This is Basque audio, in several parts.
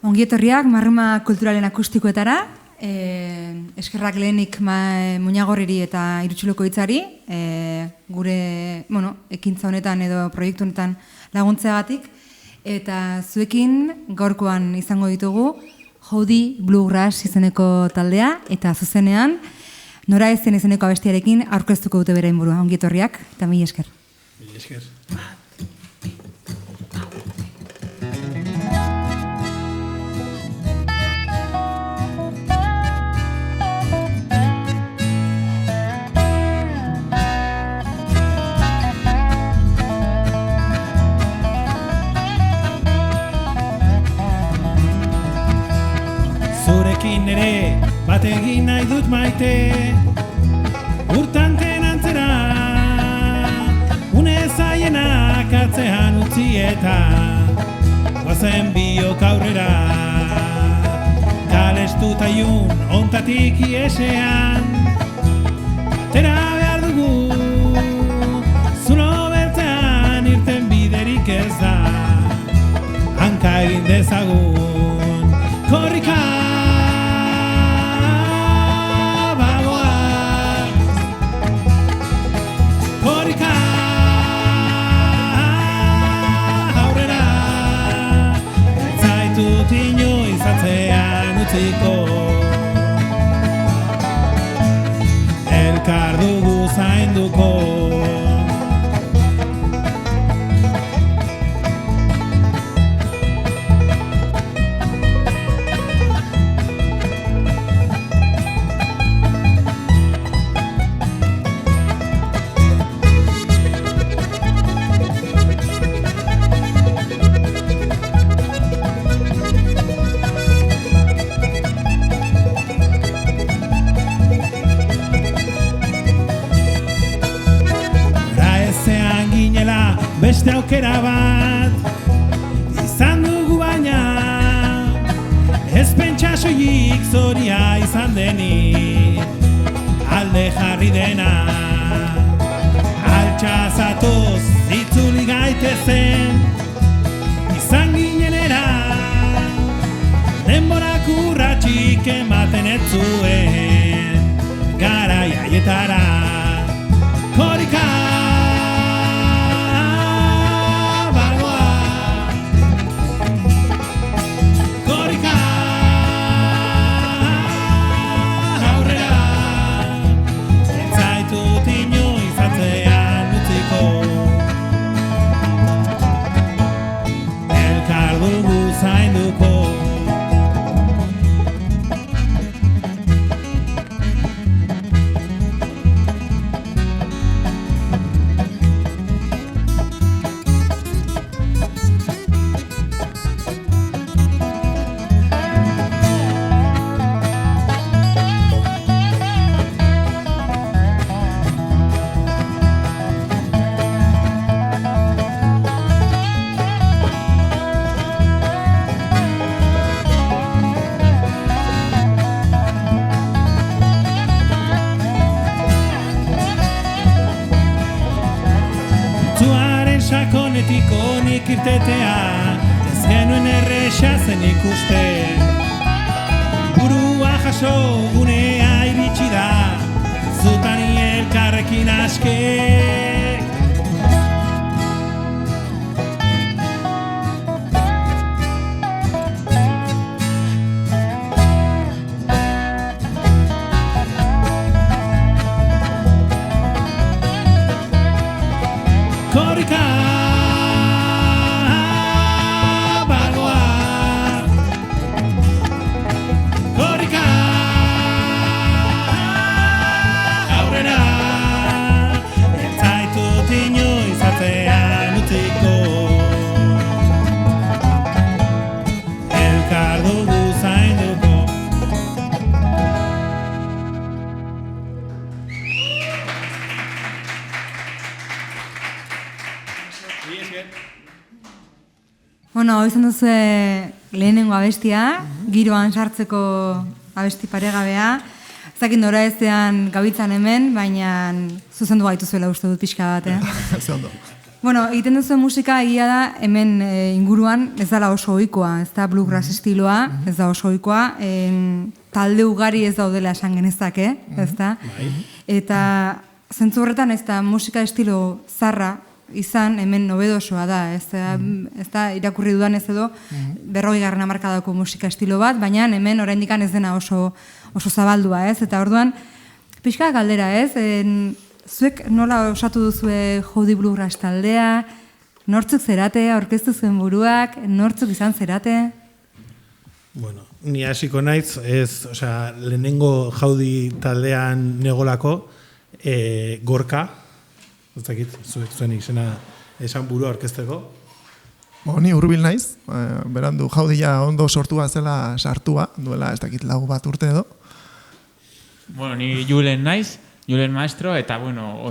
Ongietorriak Marruma Kulturalen akustikoetara, eskerrak lehenik Muñagorriri eta Irutxuloko hitzari, gure ekintza honetan edo proiektu honetan laguntzeagatik, eta zuekin gaurkoan izango ditugu Howdy Bluegrass izeneko taldea, eta zuzenean Nora Ezen izeneko abestiarekin aurkeztuko dute bere inburua. Ongietorriak eta mila esker. Mila esker. Zurekin ere bat egin nahi dut maite, urtanten antzera, une zaienak atzean utzi eta guazen biok aurrera. Kalestuta ilun ontatik iesean, atera behar dugu, zulo bertzean irten biderik ez da, hanka egin dezagun, korrika. Elkar dugu zainduko. Beste aukera bat izan dugu baina, ez pentsa soilik zoria izan deni, alde jarri dena. Altxazatoz itzuli gaitezen, izan ginenera, denborak urratxik ematen ez zuen, garai haietara, korrika. Sakonetik onik irtetea, ez genuen erresa zen ikusten. Burua jaso gunea iritsi da, zutani elkarrekin aske. Korrika. Hau izan duzu lehenengo abestia, giroan sartzeko abesti paregabea. Zakin Nora Ezean gabitzan hemen, baina zuzendu gaituzuela uste dut pixka bat. Bueno, egiten duzu musika egia da hemen inguruan ez dela oso ohikoa, ez da bluegrass estiloa, ez da oso ohikoa, talde ugari ez daudela esan genezake, ez da? Eta zentzu horretan ez da musika estilo zarra izan hemen nobedosoa da, ez da irakurri dudan ez edo 40. hamarkadako musika estilo bat, baina hemen oraindik ez dena oso zabaldua, ez? Eta orduan pixka galdera, ez? Zuek nola osatu duzue Jodi Bluegrass taldea, nortzuk zerate, aurkeztu zuen buruak, nortzuk izan zerate? Bueno, ni hasiko naiz, lehenengo Jaudi taldean negolako, Gorka, ez dakit, zuen izena esan burua aurkezteko. Ni hurbil naiz, berandu Jaudia ondo sortua zela sartua, duela ez dakit 4 urte edo. Bueno, ni Julen naiz, Julen maestro, eta bueno,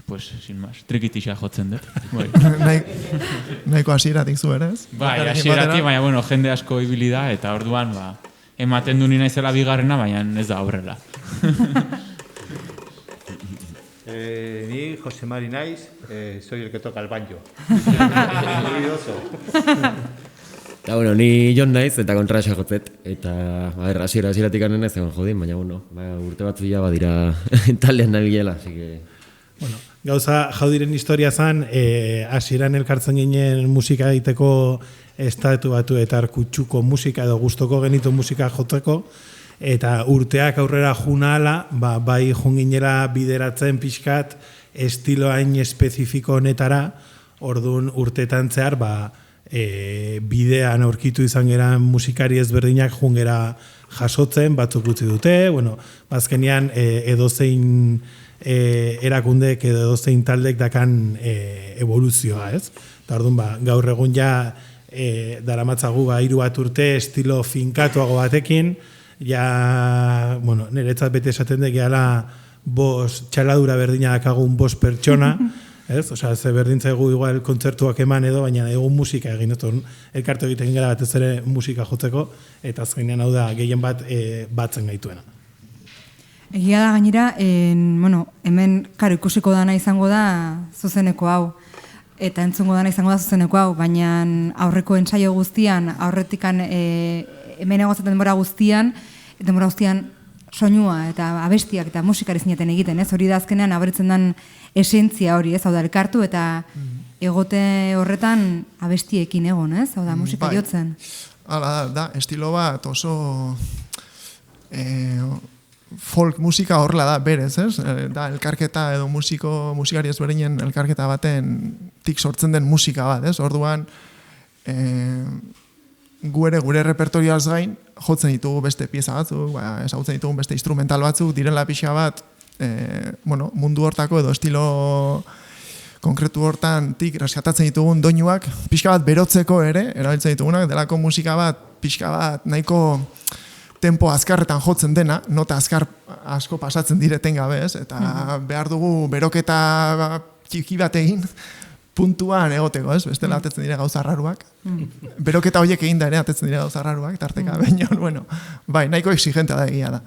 pues, sin más, trikitixa jotzen dut. Nahiko hasieratik zu ere, ez? Bai, hasieratik, baina, bueno, jende asko ibili da, eta orduan, ematen du ni naizela bigarrena, baina ez da horrela. Ni Jose Mari naiz, soy el que toca el banjo. Eta, bueno, ni Jon naiz eta kontraxa jotzet. Eta, hasieratik anen ez egon jodin, baina, bueno, urte batzu ja badira taldean nabilela, así que... Bueno, gauza Jaudiren historia zan, hasieran elkartzen ginen musika egiteko Estatu Batuetar kutsuko musika edo gustoko genitu musika jotzeko, eta urteak aurrera juna ala, bai junginera bideratzen pixkat estilo hain espezifiko honetara, orduan urtetan zehar, bidean aurkitu izan geran musikari ezberdinak jungera jasotzen, batzuk utzi dute, bueno, bazkenean edozein erakundek edo edozein taldek dakan evoluzioa, ez? Eta orduan, gaur egun ja daramatzagu 3 urte estilo finkatuago batekin, ja, bueno, niretzat bete esaten dek gehala 5 txaladura berdina dakagun 5 pertsona, ez? Osea, ze berdintzaigu igual kontzertuak eman edo, baina egun musika egin, elkartu egiten gara batez ere musika jotzeko, eta azkenean hau da gehien bat batzen gaituena. Egia da gainera, bueno, hemen karo ikusiko dana izango da zuzeneko hau, eta entzungo dana izango da zuzeneko hau, baina aurreko ensaio guztian, aurretikan hemen egozaten denbora guztian soinua eta abestiak eta musikari zineten egiten, ez? Hori da azkenean aberitzen den esentzia hori, ez? Hau da, elkartu eta egote horretan abestiekin egon, ez? Hau da, musika jotzen. Hala da, estilo bat oso folk musika horrela da berez, ez? Da, elkarketa edo musikari ezberdinen elkarketa baten tik sortzen den musika bat, ez? Orduan, gure repertorioaz gain, jotzen ditugu beste pieza batzuk, ezagutzen ditugu beste instrumental batzuk, direla pixa bat, mundu hortako edo estilo konkretu hortan tik raskatatzen ditugun doinuak, pixka bat berotzeko ere, erabiltzen ditugunak, delako musika bat, pixka bat, nahiko tempo azkarretan jotzen dena, nota azkar asko pasatzen direten gabe, ez? Eta behar dugu beroketa txiki bat egin, puntuan egoteko, ez? Bestela atetzen dira gauza raruak. Beroketa horiek egin da ere atetzen dira gauza raruak, tarteka, baina, bueno, bai, nahiko exigentea da egia da.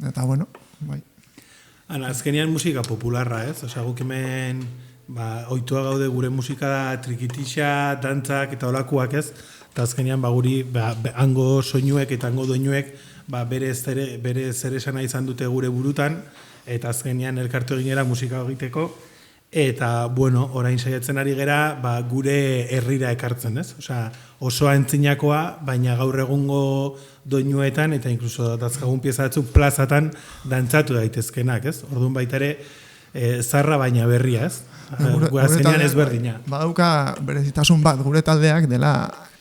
Eta bueno, bai. Azkenean musika popularra, ez? Osea, guk hemen ohitua gaude gure musika da trikitixa, dantzak eta olakuak, ez? Eta azkenean guri hango soinuek eta hango doinuek bere zer esana izan dute gure burutan, eta azkenean elkartu egin gara musika egiteko, eta, bueno, orain saiatzen ari gera gure herrira ekartzen, ez? Osea, osoa entzinakoa, baina gaur egungo doinuetan, eta inkluso dazkagun pieza batzuk plazatan dantzatu daitezkenak, ez? Orduan baita ere, zarra baina berria, ez? Gure azkenean ezberdina. Badauka berezitasun bat gure taldeak dela,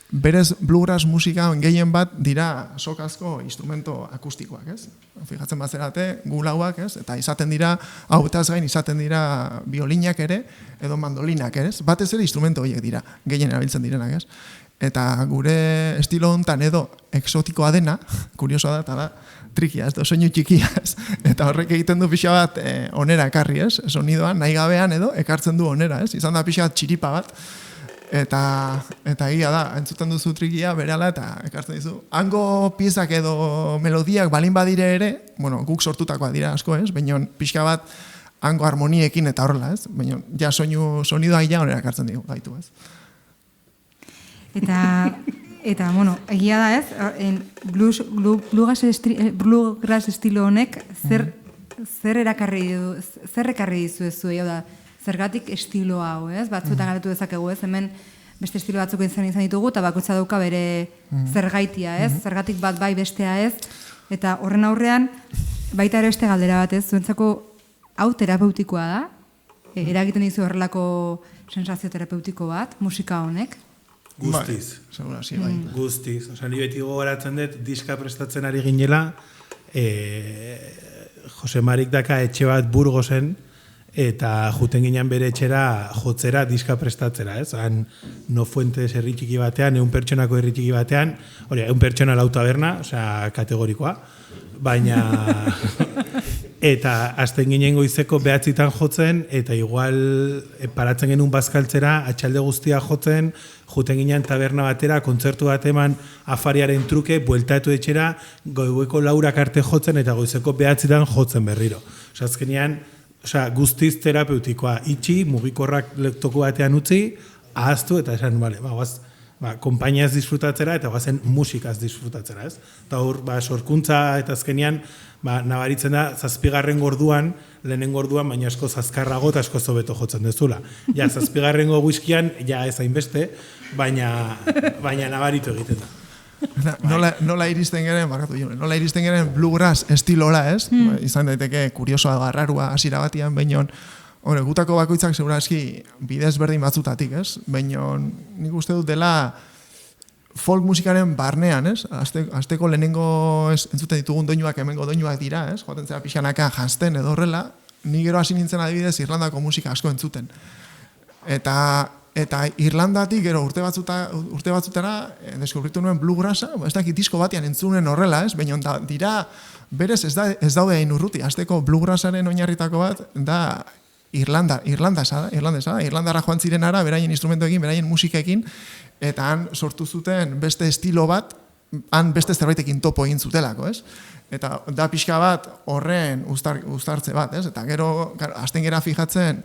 berez bluegrass musika gehien bat dira sokazko instrumento akustikoak, ez? Fijatzen bazerate, gulauak, ez? Eta izaten dira, hau eta gain izaten dira biolinak ere, edo mandolinak, ez? Batez ere instrumento horiek dira, gehien erabiltzen direnak, ez? Eta gure estilo hontan edo exotikoa dena, kuriosoa da, eta da, trikia, ez da, soinu txikia, ez? Eta horrek egiten du pixa bat onera ekarri, ez? Sonidoan, nahi gabean edo, ekartzen du onera, ez? Izan da pixa bat txiripa bat, eta egia da, entzuten duzu trikia berehala eta ekartzen dizu. Hango piezak edo melodiak balin badire ere, bueno, guk sortutakoa dira asko, ez? Baina pixka bat hango harmoniekin eta horrela, ez? Baina, ja sonidoa ja honera kartzen digu, gaitu, ez? Eta, bueno, egia da, ez? Bluegrass estilo honek zer ekarri dizu ez zu, da, zergatik estilo hau, ez? Batzuetan galdetu dezakegu, ez? Hemen beste estilo batzuk izan ditugu, eta bakoitza dauka bere zergaitia, ez? Zergatik bat bai bestea ez, eta horren aurrean, baita ere beste galdera bat, ez? Zuentzako hau terapeutikoa da? Eragiten dizu horrelako sensazio terapeutiko bat, musika honek? Guztiz. Segura, sí, bai. Guztiz. Osa, ni beti gogoratzen dut, diska prestatzen ari ginela, Jose Marik daka etxe bat Burgosen, eta juten ginen bere etxera jotzera diska prestatzera, ez? Han No Fuentes herri txiki batean, 100 pertsonako herri txiki batean, hori, 100 pertsona lau taberna, osea, kategorikoa, baina eta azten ginen goizeko 9 jotzen, eta igual paratzen genuen bazkaltzera, atxalde guztia jotzen, juten ginen taberna batera, kontzertu bat eman afariaren truke, bueltatu etxera, goibueko 4 arte jotzen, eta goizeko 9 jotzen berriro. Osea, azkenean, guztiz terapeutikoa, itxi, mugikorrak toku batean utzi, ahaztu, eta esan, bale, konpainiaz disfrutatzera, eta guazen musikaz disfrutatzera, ez? Eta hor, sorkuntza eta azkenean, nabaritzen da, 7. gorduan, lehenengo orduan, baina asko azkarrago eta asko zobeto jotzen dezula. Ja, 7. whiskian, ja ez hainbeste, baina nabaritu egiten da. Nola iristen geren bluegrass estilora, ez? Izan daiteke kuriosoa garrarua hasiera batian, bainon gutako bakoitzak segurazki bidez berdin batzutatik, ez? Bainon nik uste dut dela folk musikaren barnean, ez? Azteko lehenengo entzuten ditugun doinuak hemengo doinuak dira, ez? Joaten zera pixanaka janzten edo horrela, ni gero hasi nintzen adibidez Irlandako musika asko entzuten. Eta Irlandatik gero urte batzutara deskubritu nuen bluegrassa, ez dakit disko batean entzunen horrela, ez? Baina dira, berez ez daude hain urruti. Azteko bluegrassaren oinarritako bat da Irlandarra joan ziren ara, beraien instrumentoekin, beraien musikekin, eta han sortu zuten beste estilo bat, han beste zerbaitekin topo egin zutelako, ez? Eta da pixka bat horren uztartze bat, ez? Eta gero, hasten gera fijatzen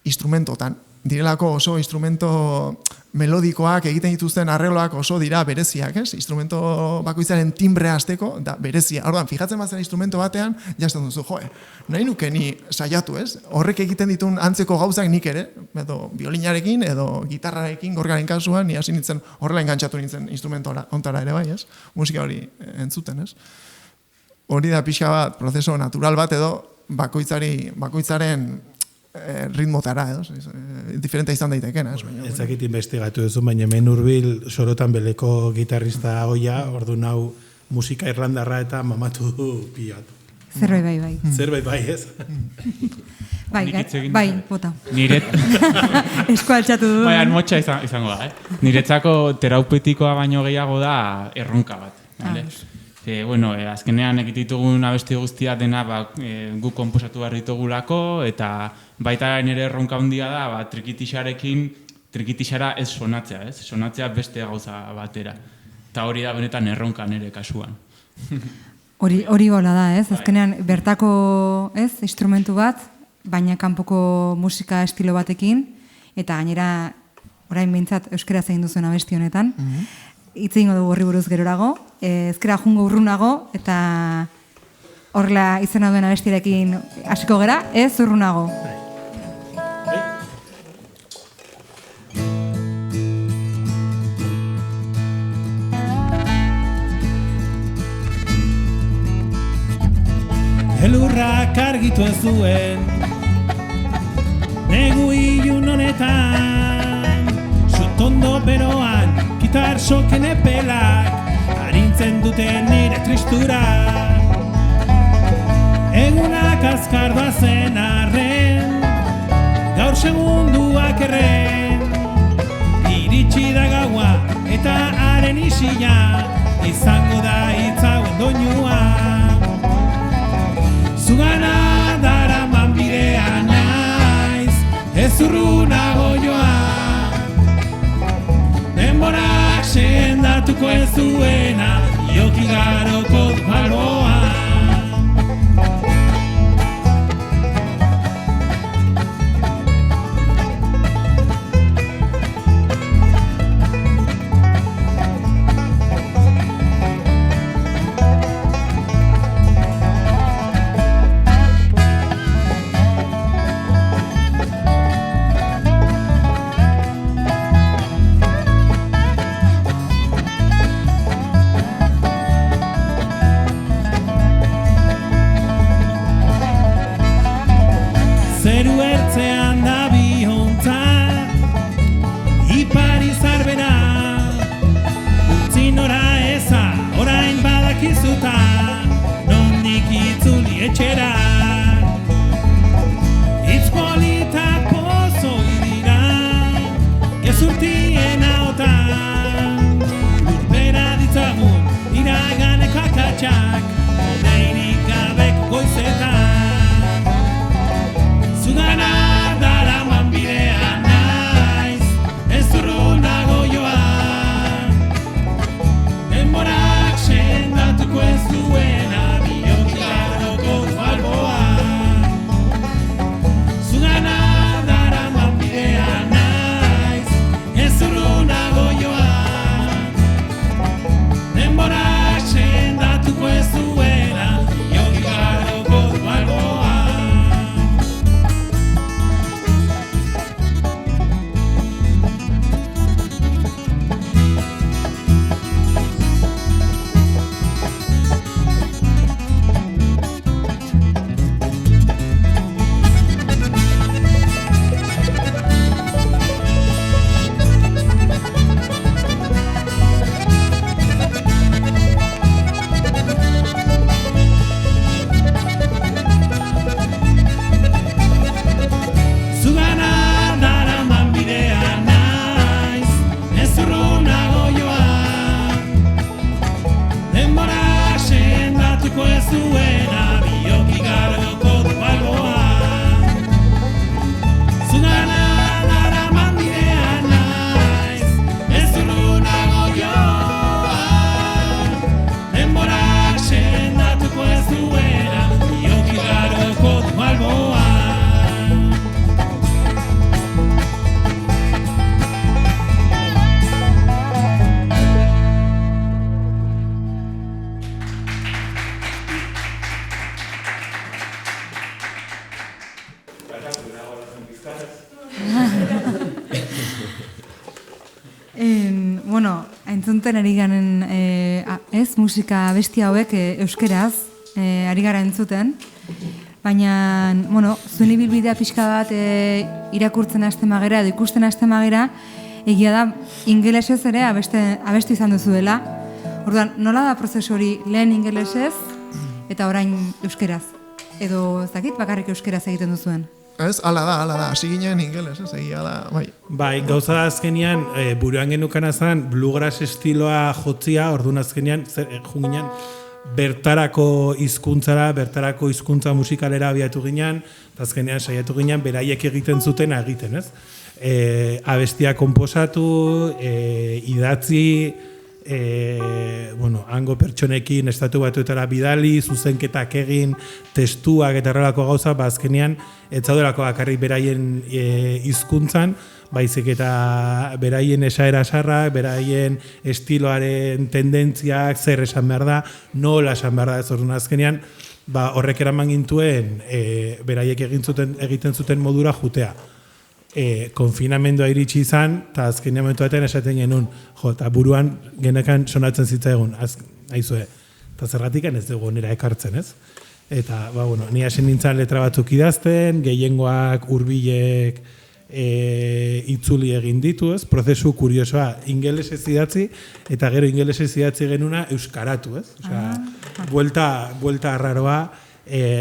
instrumentotan. Direlako oso instrumento melodikoak egiten dituzten arregloak oso dira bereziak, ez? Instrumento bakoitzaren timbrea hasteko da berezia. Orduan, fijatzen bazen instrumento batean, jazten duzu, nahi nuke ni saiatu, ez? Horrek egiten ditun antzeko gauzak nik ere, edo violinarekin, edo gitarrarekin, gorgaren kasuan, ni hasi nintzen horrela engantzatu nintzen instrumento ontara ere bai, ez? Musika hori entzuten, ez? Hori da pixka bat, prozeso natural bat edo bakoitzaren ritmotara, diferente izan daitekena. Ez dakit investigatu duzu, baina hemen hurbil Sorotan Beleko gitarrista hoia, ordu nau musika irlandarra eta mamatu du pilot. Zerbait bai. Zerbait bai, ez? Bai, bota. Niret... Esko altxatu du. Baina, motxa izango da, Niretzako terapeutikoa baino gehiago da erronka bat. Azkenean egititugun abesti guztia dena gu konposatu behar ditugulako, eta baita nire erronka handia da trikitixara ez sonatzea, ez? Sonatzea beste gauza batera. Eta hori da benetan erronka nire kasuan. Hori gola da, ez? Azkenean bertako instrumentu bat, baina kanpoko musika estilo batekin, eta gainera orain behintzat euskera zein duzuen abesti honetan. Hitz egingo dugu horri buruz gerorago, ezkera jungo urrunago, eta horrela izena duen abestirekin hasiko gera, ez urrunago. Elurrak argitu ez duen, negu ilun honetan, sutondo beroan, gitar soken epelak, harintzen duten nire tristura. Egunak azkardoa zen arren, gaur segunduak erren, iritsi da gaua eta haren isila, izango da hitzauen doinua. Zugana daraman bidea naiz, ez urrunago joan. Denborak sendatuko ez duena, joki garoko du balboan. ametsak, odeirik gabek goizetan. Zugana daraman bidean naiz, ez urrunago joan. Denborak sendatuko ez duena, bihotiko balboan. Zugana daraman bidean naiz, ez urrunago joan. Denborak sendatuko ez duena, bihotiko balboan. Zugana daraman bidean naiz, ez urrunago joan. Denborak sendatuko ez duena, bihotiko gargoko balboan. Zugana daraman bidean naiz, ez urrunago joan. Denborak sendatuko ez duena, bihotiko gargoko balboan. Bueno, entzunten ari garen ez musika abesti hauek euskeraz ari gara entzuten, baina, bueno, zuen ibilbidea pixka bat irakurtzen hasten magera edo ikusten hasten magera, egia da ingelesez ere abestu izan duzuela. Orduan, nola da prozesu hori lehen ingelesez eta orain euskeraz? Edo ez dakit bakarrik euskeraz egiten duzuen? Ez, ala da, hasi ginen ingeles, ez, egia da, bai. Bai, gauza da azkenean, buruan genukana zen, bluegrass estiloa jotzia, orduan azkenean, junginan, bertarako hizkuntzara, bertarako hizkuntza musikalera abiatu ginen, eta azkenean saiatu ginen, beraiek egiten zuten egiten, ez? Abestia konposatu, idatzi, hango pertsonekin estatu batuetara bidali, zuzenketak egin, testuak eta horrelako gauza, azkenean ez zaudelako bakarrik beraien hizkuntzan, baizik eta beraien esaera sarrak, beraien estiloaren tendentziak, zer esan behar da, nola esan behar da, ez orduan azkenean, horrek eraman gintuen beraiek egiten zuten modura jutea. Konfinamendua iritsi izan, eta azkenean momentu batean esaten genuen, eta buruan genekan sonatzen zitzaigun, aizue, eta zergatikan ez dugu nera ekartzen, ez? Eta, ni hasi nintzen letra batzuk idazten, gehiengoak hurbilek itzuli egin ditu, ez? Prozesu kuriosoa, ingelesez idatzi, eta gero ingelesez idatzi genuna euskaratu, ez? Buelta arraroa,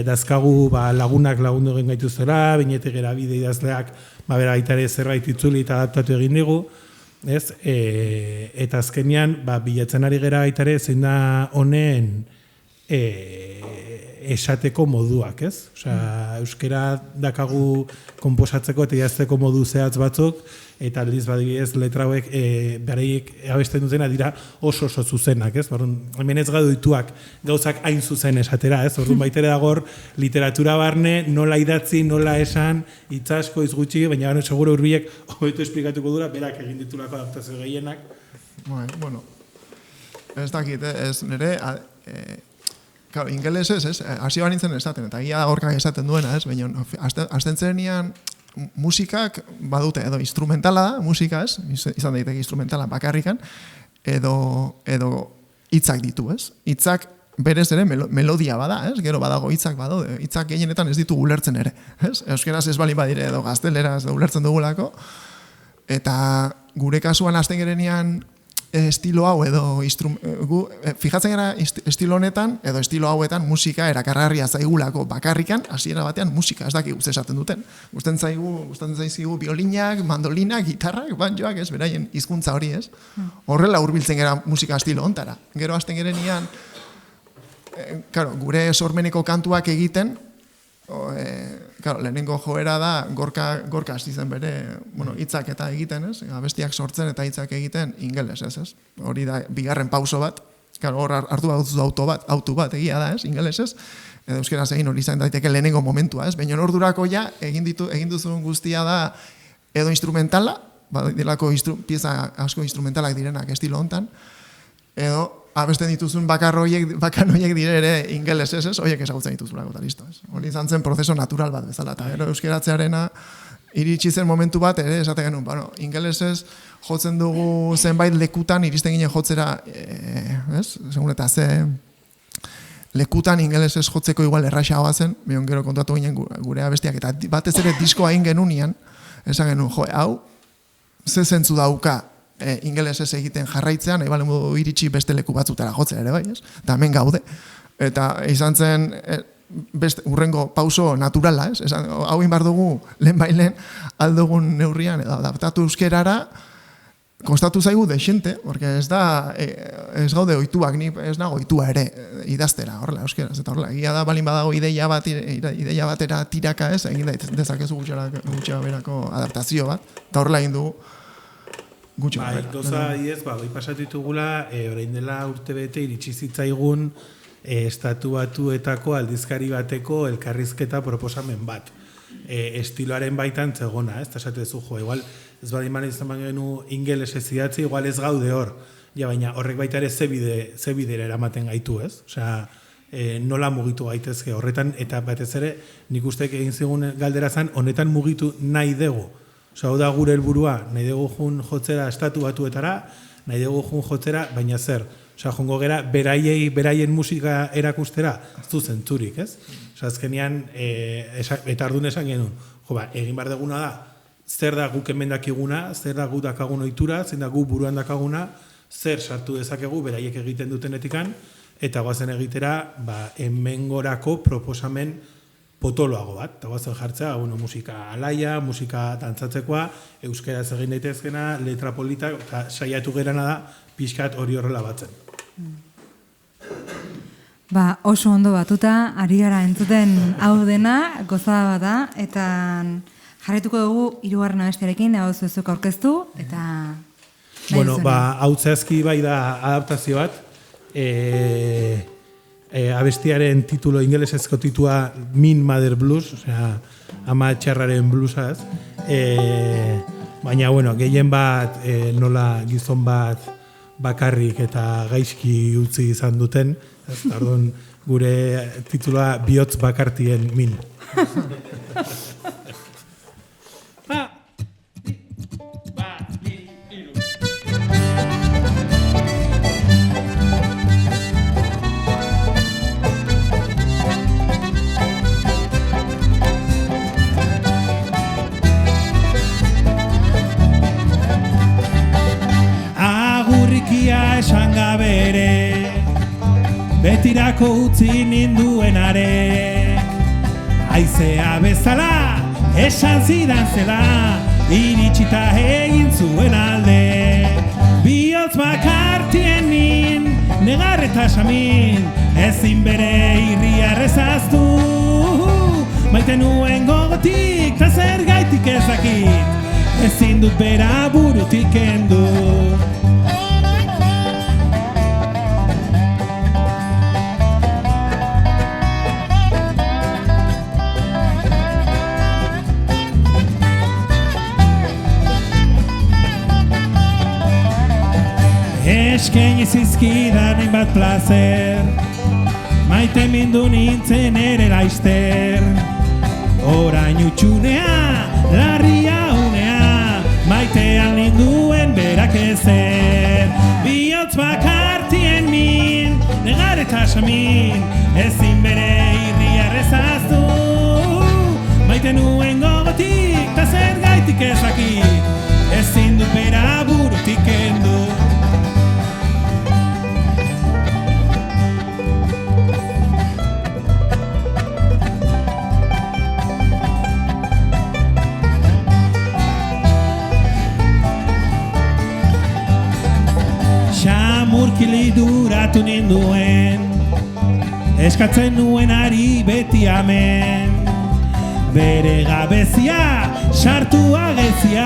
dazkagu lagunak lagundu egin gaituzela, binetik gara bide idazleak, bera baita ere zerbait itzuli eta adaptatu egin digu, ez? Eta azkenean, bilatzen ari gara baita ere, zein da honen esateko moduak, ez? Osea, euskera dakagu konposatzeko eta idazteko modu zehatz batzuk, eta aldiz badibidez letra hauek beraiek abesten dutena dira oso zuzenak, ez? Hemen ez gaudu dituak gauzak hain zuzen esatera, ez? Orduan baitere dagor literatura barne, nola idatzi, nola esan, hitz asko, hitz gutxi, baina seguro hurbilek hobeto esplikatuko dura, berak egin ditulako adaptazio gehienak. Bueno, ez dakit, ez nire, claro, ingelesez, ez, hasi banintzen esaten, eta egia da gorkak esaten duena, ez, baina hasten zenean musikak badute, edo instrumentala da, musika, ez, izan daiteke instrumentala bakarrikan, edo hitzak ditu, ez, hitzak berez ere melodia bada, ez, gero badago hitzak badaude, hitzak gehienetan ez ditu ulertzen ere, ez, euskeraz ez bali badire edo gazteleraz ulertzen dugulako, eta gure kasuan hasten gerenean estilo hau edo fijatzen gara estilo honetan edo estilo hauetan musika erakargarria zaigulako bakarrikan, hasiera batean musika, ez dakik guzti esaten duten. Gustatzen zaizkigu biolinak, mandolinak, gitarrak, banjoak, ez, beraien hizkuntza hori, ez. Horrela hurbiltzen gara musika estilo hontara. Gero hasten gerenean claro, gure sormeneko kantuak egiten, claro, lehenengo joera da gorka hasi zen bere, hitzak eta egiten, ez? Abestiak sortzen eta hitzak egiten ingeles, ez? Hori da bigarren pauso bat. Claro, hor hartu auto bat egia da, ez? Ingelesez. Edo euskeraz egin hori izan daiteke lehenengo momentua, ez? Baina ordurako ja egin duzun guztia da edo instrumentala, badelako pieza asko instrumentalak direnak estilo hontan, edo abesten dituzun bakan horiek dire ere ingelesez, ez? Horiek ezagutzen dituzulako eta listo, ez? Hori izan zen prozeso natural bat bezala, eta gero euskeratzearena iritsi zen momentu bat ere esate genuen, ingelesez jotzen dugu zenbait lekutan iristen ginen jotzera, ez? Segun eta ze lekutan ingelesez jotzeko igual erraixagoa zen, bion gero kontatu ginen gure abestiak, eta batez ere diskoa egin genunian, esan genuen, hau, ze zentzu dauka ingelesez egiten jarraitzean, nahi balen iritsi beste leku batzutara jotzera ere bai, ez? Eta hemen gaude. Eta izan zen urrengo pauso naturala, ez? Hau inbar dugu lehen aldugun neurrian, edo adaptatu euskerara, kostatu zaigu dexente, porque ez gaude oituak, ni ez nago oitua ere idaztera, horrela, euskeraz, eta horrela, egia da balin badago ideia batera tiraka ez, egin dezakezu gutxera berako adaptazio bat, eta horrela egin dugu gutxera bera. Doza, bai pasatu ditugula, orain dela urte bete iritsi zitzaigun Estatu Batuetako aldizkari bateko elkarrizketa proposamen bat. Estiloaren baitan zegona, ez? Tasatezu jo, igual ez badiman izan genu ingelesez idatzi, igual ez gaude hor. Ja, baina horrek baita ere ze bidera eramaten gaitu, ez? Osea, nola mugitu gaitezke horretan, eta batez ere nik uste egin zigun galdera zen, honetan mugitu nahi dugu. Osea, hau da gure helburua, nahi dugu jun jotzera Estatu Batuetara, nahi dugu jun jotzera, baina zer? Osea, jongo gera, beraien musika erakustera, ez du zentzurik, ez? Osea, azkenean, eta ardun esan genuen, egin behar deguna da, zer da guk hemen dakiguna, zer da gu dakagun ohitura, zer da gu buruan dakaguna, zer sartu dezakegu beraiek egiten dutenetikan, eta goazen egitera, hemengorako proposamen potoloago bat. Eta goazen jartzea, musika alaia, musika dantzatzekoa, euskeraz egin daitezkena, letra politak, eta saiatu gerana da, pixkat hori horrela batzen. Oso ondo batuta, ari gara entzuten hau dena, gozada bat da, eta jarraituko dugu hirugarren abestiarekin, hau zuezuk aurkeztu, eta... Bueno, hau zehazki bai da adaptazio bat, abestiaren titulo, ingelesezko titua Mean Mother Blues, osea, ama txarraren bluesaz, baina, gehien bat, nola gizon bat bakarrik eta gaizki utzi izan duten, orduan gure titula bihotz bakartien min. Esan gabere, betirako utzi ninduenare, aizea bezala, esan zidan zela, iritsita egin zuen alde. Bihotz bakartien min, negar eta samin, ezin bere irria rezaztu, maite nuen gogotik, ta zer gaitik ezakit, ezin dut bera burutik kendu. Eskaini zizkidan hainbat plazer, maite mindu nintzen ere laizter. Orain utxunea, larria unea, maitean ninduen berak ezer. Bihotz bakartien min, negar eta samin, ezin bere irria rezaztu. Maite nuen gogotik, ta zer gaitik ezakit, ezin dut bera burutik kendu. Murkili duratu ninduen, eskatzen nuenari beti amen. Bere gabezia, sartu agezia,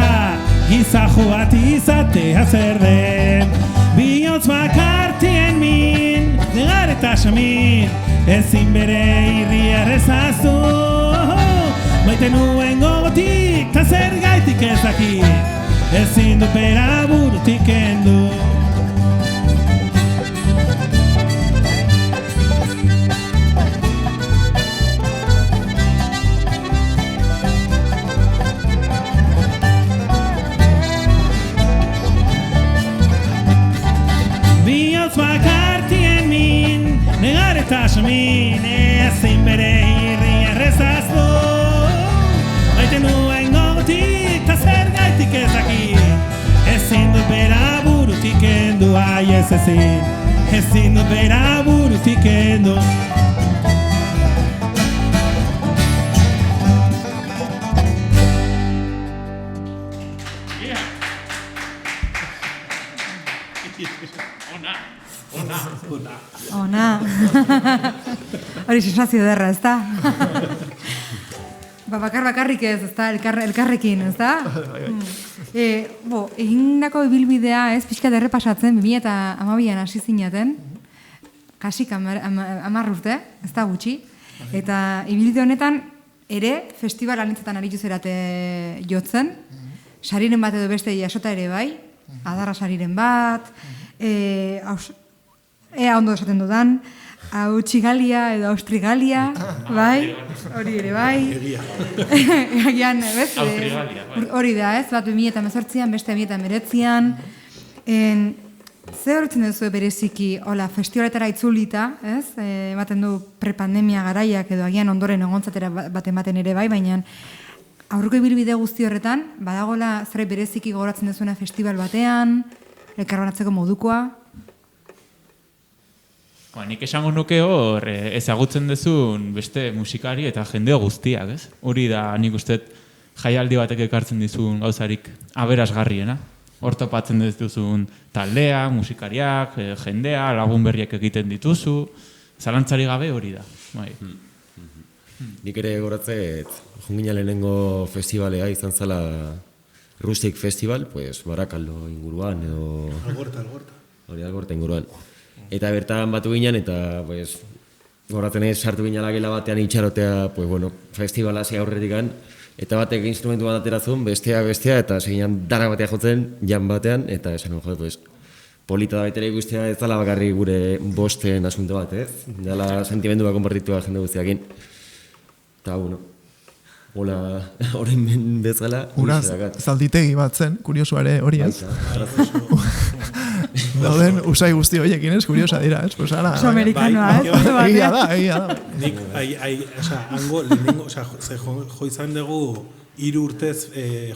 gizajo bat izatea zer den. Bihotz bakartien min, negar eta samin, ezin bere irria errezaztu. Maite nuen gogotik, ta zer gaitik ez dakit, ezin dut bera burutik kendu. Bihotz bakartien min, negar eta samin, ezin bere irria errezaztu. Maite nuen gogotik, ta zer gaitik ez dakit, ezin dut bera burutik kendu. Ai ez ezin dut bera burutik kendu. Ona. Hori sensazio derra, ezta? Bakarrik ezta, elkarrekin, ezta? Egindako ibilbidea, ez, pixka derrepasatzen, 2012an hasi zinaten, kasik 10 urte, ez da gutxi, eta ibilbide honetan ere festival anitzetan aritu zerate jotzen, sariren bat edo beste jasota ere bai, adarra sariren bat, ea ondo esaten dudan, Autsigalia edo Austrigalia, bai, hori ere bai. Egian, bez? Hori da, ez, bat 2018an, beste 2019an. Zer horretzen duzu bereziki, hola, festivaletara itzulita, ez? Ematen du prepandemia garaiak edo agian ondoren egontzatera bat ematen ere bai, baina aurreko ibilbide guzti horretan, badagola zer bereziki gogoratzen duzuna festival batean, elkarbanatzeko modukoa? Nik esango nuke hor ezagutzen duzun beste musikari eta jende guztiak, ez? Hori da nik uste jaialdi batek ekartzen dizun gauzarik aberasgarriena. Hor topatzen duzun taldea, musikariak, jendea, lagun berriak egiten dituzu. Zalantzari gabe hori da. Bai. Nik ere goratzet, jungina lehenengo festivalea izan zala Rustic Festival, pues Barakaldo inguruan edo... Algorta. Hori Algorta inguruan. Eta bertan batu ginen, eta pues, goratzen ez sartu ginala gela batean itxarotea, pues, bueno, festivala hasi aurretikan, eta batek instrumentu bat aterazun, bestea, eta seginan dara batea jotzen, jan batean, eta esan jode, pues, polita da baitere ikustea ez dala bakarri gure bosten asunto bat, ez? Dala sentimendua konpartitua jende guztiakin. Eta, bueno, hola, horrein bezala... Uraz, zalditegi bat zen, kuriosu ere hori ez? Dauden usai guzti horiekin ez, kuriosa dira, ez? Pues ara... Oso amerikanoa, ez? Egia da. Nik, hango, lehenengo, jo izan dugu 3 urtez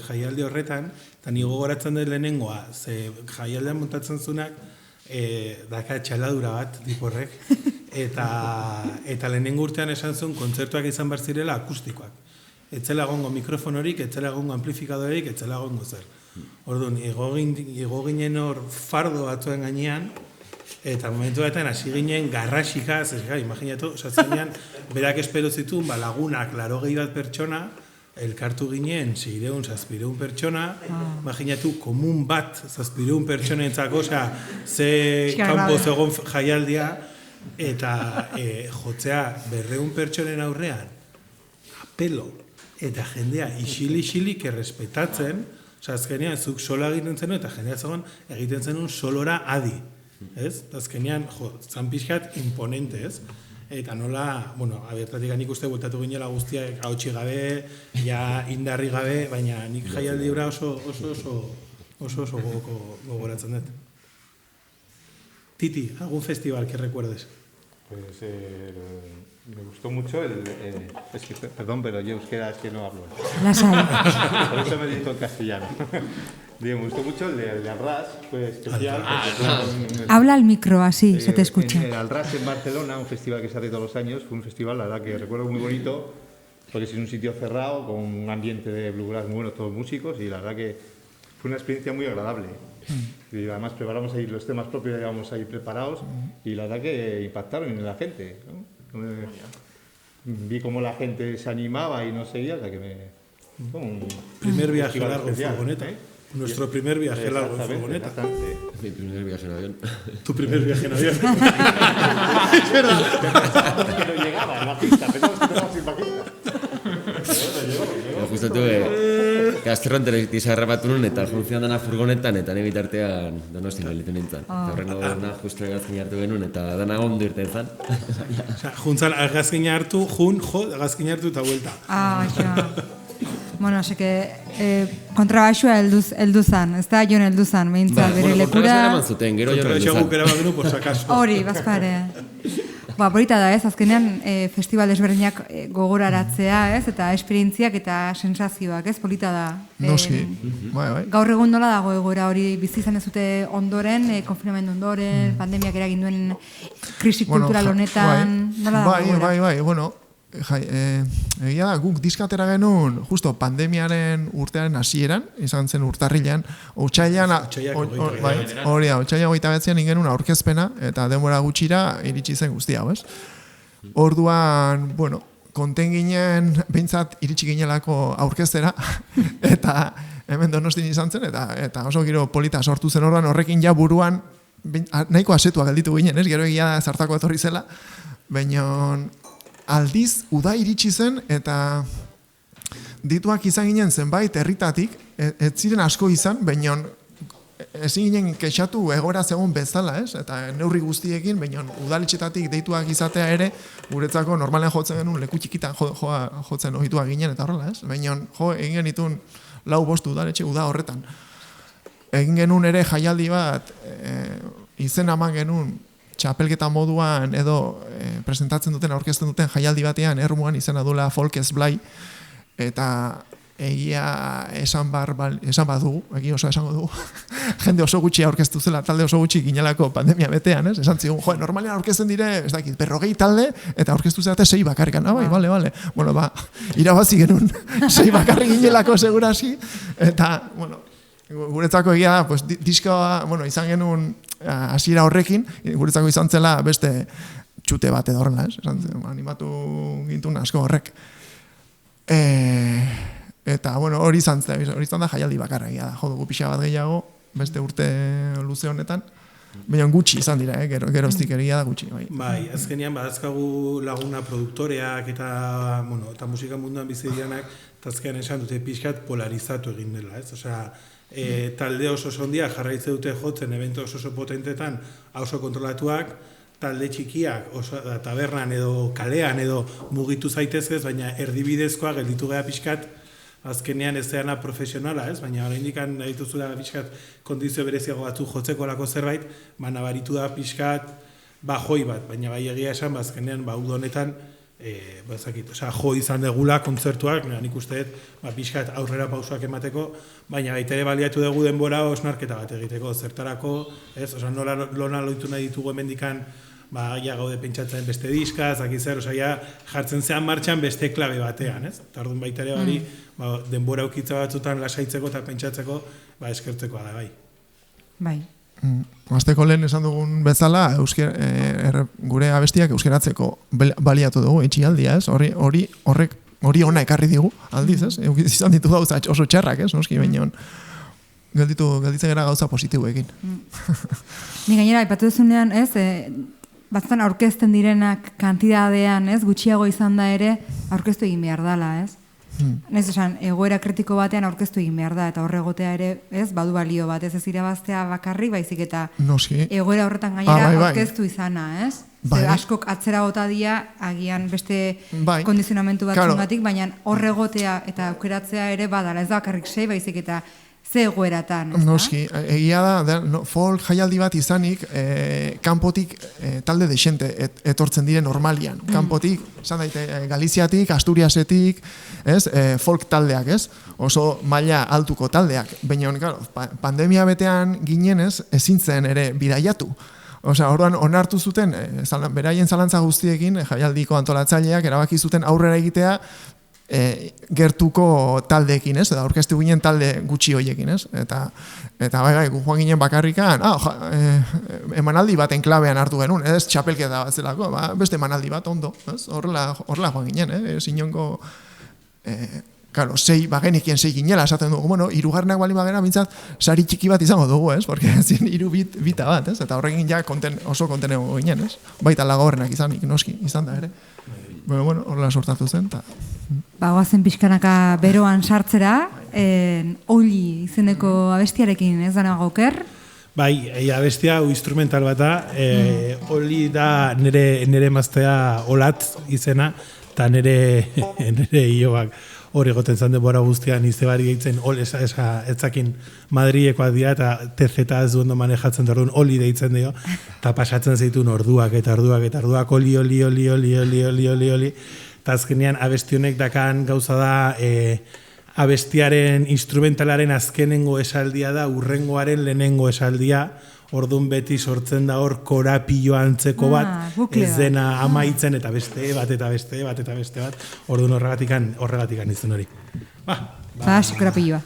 jaialdi horretan, eta nigo goratzen dut lehenengoa, ze jaialdean montatzen zunak, daka txaladura bat, diporrek, eta lehenengo urtean esan zuen kontzertuak izan behar zirela akustikoak. Etzela gongo mikrofonorik, etzela gongo amplifikadorik, etzela gongo zer. Orduan, igo ginen hor fardo batzuen gainean, eta momentu batean hasi ginen garrasika, imaginatu, zenean, berak espero zituen, lagunak 80 bat pertsona, elkartu ginen 600-700 pertsona, imaginatu, komun bat 700 pertsonentzako, ze kanpo zegoen jaialdia, eta jotzea 200 pertsonen aurrean, apelo, eta jendea isili-isilik errespetatzen, azkenean, zuk sola egiten zenuen, eta jendea zegoen egiten zenuen solora adi. Ez? Azkenean, zan pixkat imponente, ez? Eta nola, abertatik nik uste bueltatu ginela guztiak hautsi gabe, ja indarri gabe, baina nik jaialdi hura oso gogoratzen dut. Titi, algún festival que recuerdes? Pues me gustó mucho perdón, pero yo euskera es que no hablo. Por eso me dijo en castellano. Me gustó mucho el de Alras, fue especial. Habla al micro, así se te escucha. El Alras en Barcelona, un festival que se hace todos los años, fue un festival, la verdad que recuerdo muy bonito, porque es un sitio cerrado, con un ambiente de bluegrass muy bueno, todos músicos, y la verdad que fue una experiencia muy agradable. Y además preparamos ahí los temas propios, llevamos ahí preparados, y la verdad que impactaron en la gente, ¿no? Vi cómo la gente se animaba y no seguía, o sea que me... Primer viaje festival largo en especial, furgoneta. ¿eh? Nuestro primer viaje largo en furgoneta. Exactamente. Mi primer viaje en avión. Tu primer viaje en avión. Que no llegaba en la pista, pensamos que no sin bajista. Justo gazterron telebiztizarra bat nuen eta funtzionan dana furgonetan eta nire bitartean Donostin gelitu nintzen. Eta horrengo dana justu egazkin hartu genuen eta dana ondo irten zen. Osea, juntzan argazkina hartu, argazkina hartu eta vuelta. Ja. Bueno, kontrabaixua heldu zan, ez da Jon heldu zan, behintzat, bere lekura... Eraman zuten, gero jo Kontrabaixua guk eraman genuen, por sakasko. Hori, bazpare. Polita da ez, azkenean festival desberdinak gogoraratzea, ez, eta esperientziak eta sensazioak, ez, polita da. Noski, bai. Gaur egun nola dago egoera hori bizi izan ez dute ondoren, konfinamendu ondoren, pandemiak eragin duen krisi kultural honetan, nola dago egoera? Bai, bueno, egia da, guk diskatera genuen, justo pandemiaren urtearen hasieran, izan zen urtarrilean, otsailean, hori da, otsailean 29an ingenuen aurkezpena, eta denbora gutxira iritsi zen guzti hau, ez? Orduan, bueno, konten ginen, behintzat iritsi ginelako aurkeztera, eta hemen Donostin izan zen, eta oso giro polita sortu zen orduan, horrekin ja buruan, nahiko asetua gelditu ginen, ez? Gero egia da zartako etorri zela, baina aldiz, uda iritsi zen, eta dituak izan ginen zenbait herritatik, ez ziren asko izan, baina ezin ginen kexatu egoera zegoen bezala, ez? Eta neurri guztiekin, baina udaletxetatik deituak izatea ere, guretzako normalean jotzen genuen leku txikitan jotzen ohituak ginen, eta horrela, ez? Baina egin genitun 4-5 udaletxe uda horretan. Egin genuen ere jaialdi bat, izen eman genuen, txapelketa moduan edo presentatzen duten, aurkezten duten jaialdi batean ermuan izena duela Folkez Blai, eta egia esan badugu, egia oso esango dugu, jende oso gutxi aurkeztu zela, talde oso gutxi ginelako pandemia betean, ez? Esan zigun, normalean aurkezten dire, ez dakit, 40 talde, eta aurkeztu zelate 6 bakarrikan, bale. Bueno, irabazi genuen 6 bakarrik ginelako segurasi, eta, bueno, guretzako egia da, pues, diskoa, bueno, izan genuen hasiera horrekin, guretzako izan zela beste txute bat edo horrela, ez? Animatu gintun asko horrek. Eta, bueno, hori izan da jaialdi bakarra egia da, dugu pixa bat gehiago, beste urte luze honetan, baina gutxi izan dira, geroztik egia da gutxi. Bai, azkenean badazkagu laguna produktoreak eta musika munduan bizi direnak, eta azkenean esan dute pixkat polarizatu egin dela, ez? Osea, talde oso sondia jarraitze dute jotzen evento oso potentetan oso kontrolatuak, talde txikiak tabernan edo kalean edo mugitu zaitezkez, baina erdibidezkoa gelditu gara pixkat azkenean ez zeana profesionala, ez? Baina oraindik dituzula pixkat kondizio bereziago batzu jotzeko lako zerbait, nabaritu da pixkat joi bat, baina bai egia esan, azkenean uda honetan jo izan degula kontzertuak, nik uste pixkat aurrera pausoak emateko, baina baita ere baliatu dugu denbora osnarketa bat egiteko, zertarako, ez? Osa, nola loitu nahi ditugu emendikan, ja gaude pentsatzen beste diska, zakizer, jartzen zean martxan beste klabe batean, ez? Eta orduan baita ere bari, denbora ukitza batzutan lasaitzeko eta pentsatzeko, eskertzekoa da, bai. Bai. Azteko lehen esan dugun bezala, gure abestiak euskeratzeko baliatu dugu, etxialdia, ez? Hori ona ekarri digu, aldiz, ez? Izan ditu gauza oso txarrak, ez? Noski, baina gelditzen gara gauza positiboekin. Ni gainera, aipatu duzunean, ez? Batzutan aurkezten direnak kantidadean, ez? Gutxiago izan da ere, aurkeztu egin behar dela, ez? Naiz esan, egoera kritiko batean aurkeztu egin behar da, eta horregotea ere, ez, badu balio bat, ez irabaztea bakarrik, baizik eta egoera horretan gainera aurkeztu izana, ez? Askok atzera bota dia, agian beste kondizionamentu batzungatik, baina horregotea eta aukeratzea ere badala, ez da bakarrik sei, baizik eta ze egoeratan, ez da? Noski, egia da, folk jaialdi bat izanik, kanpotik talde desente etortzen dire normalian. Kanpotik, esan daite, Galiziatik, Asturiasetik, folk taldeak, ez? Oso maila altuko taldeak. Baina, pandemia betean ginenez, ezin zen ere bidaiatu. Osea, orduan onartu zuten, beraien zalantza guztiekin, jaialdiko antolatzaileak erabaki zuten aurrera egitea, gertuko taldeekin, ez? Eta aurkeztu ginen talde gutxi hoiekin, ez? Eta bai, gu joan ginen bakarrikan, emanaldi baten klabean hartu genuen, ez? Txapelketa bat zelako, beste emanaldi bat ondo, ez? Horrela joan ginen, zinongo, claro, bagenekien 6 ginela, esaten dugu, bueno, hirugarrenak bali bagera, bintzat, sari txiki bat izango dugu, ez? Porque zin hiru bita bat, ez? Eta horrekin ja oso kontenego ginen, ez? Baita lagorrenak izanik, noski, izan da ere. Bueno, horrela sortatu zen, eta... Goazen pixkanaka beroan sartzera, Oli izeneko abestiarekin ez dana goker? Bai, abestia instrumental bata, Oli da nire emaztea Olat izena, eta nire hiobak hori egoten zan denbora guztian izebari gehitzen etzakin Madrilekoak dira eta TZ ez du ondo manejatzen dut, Oli deitzen dio, eta pasatzen zaitun orduak, Oli, eta azkenean abestionek dakan gauza da abestiaren instrumentalaren azkenengo esaldia da urrengoaren lehenengo esaldia, orduan beti sortzen da hor korapillo antzeko bat, ez dena amaitzen eta beste bat, orduan horregatikan izan hori. Korapilloa.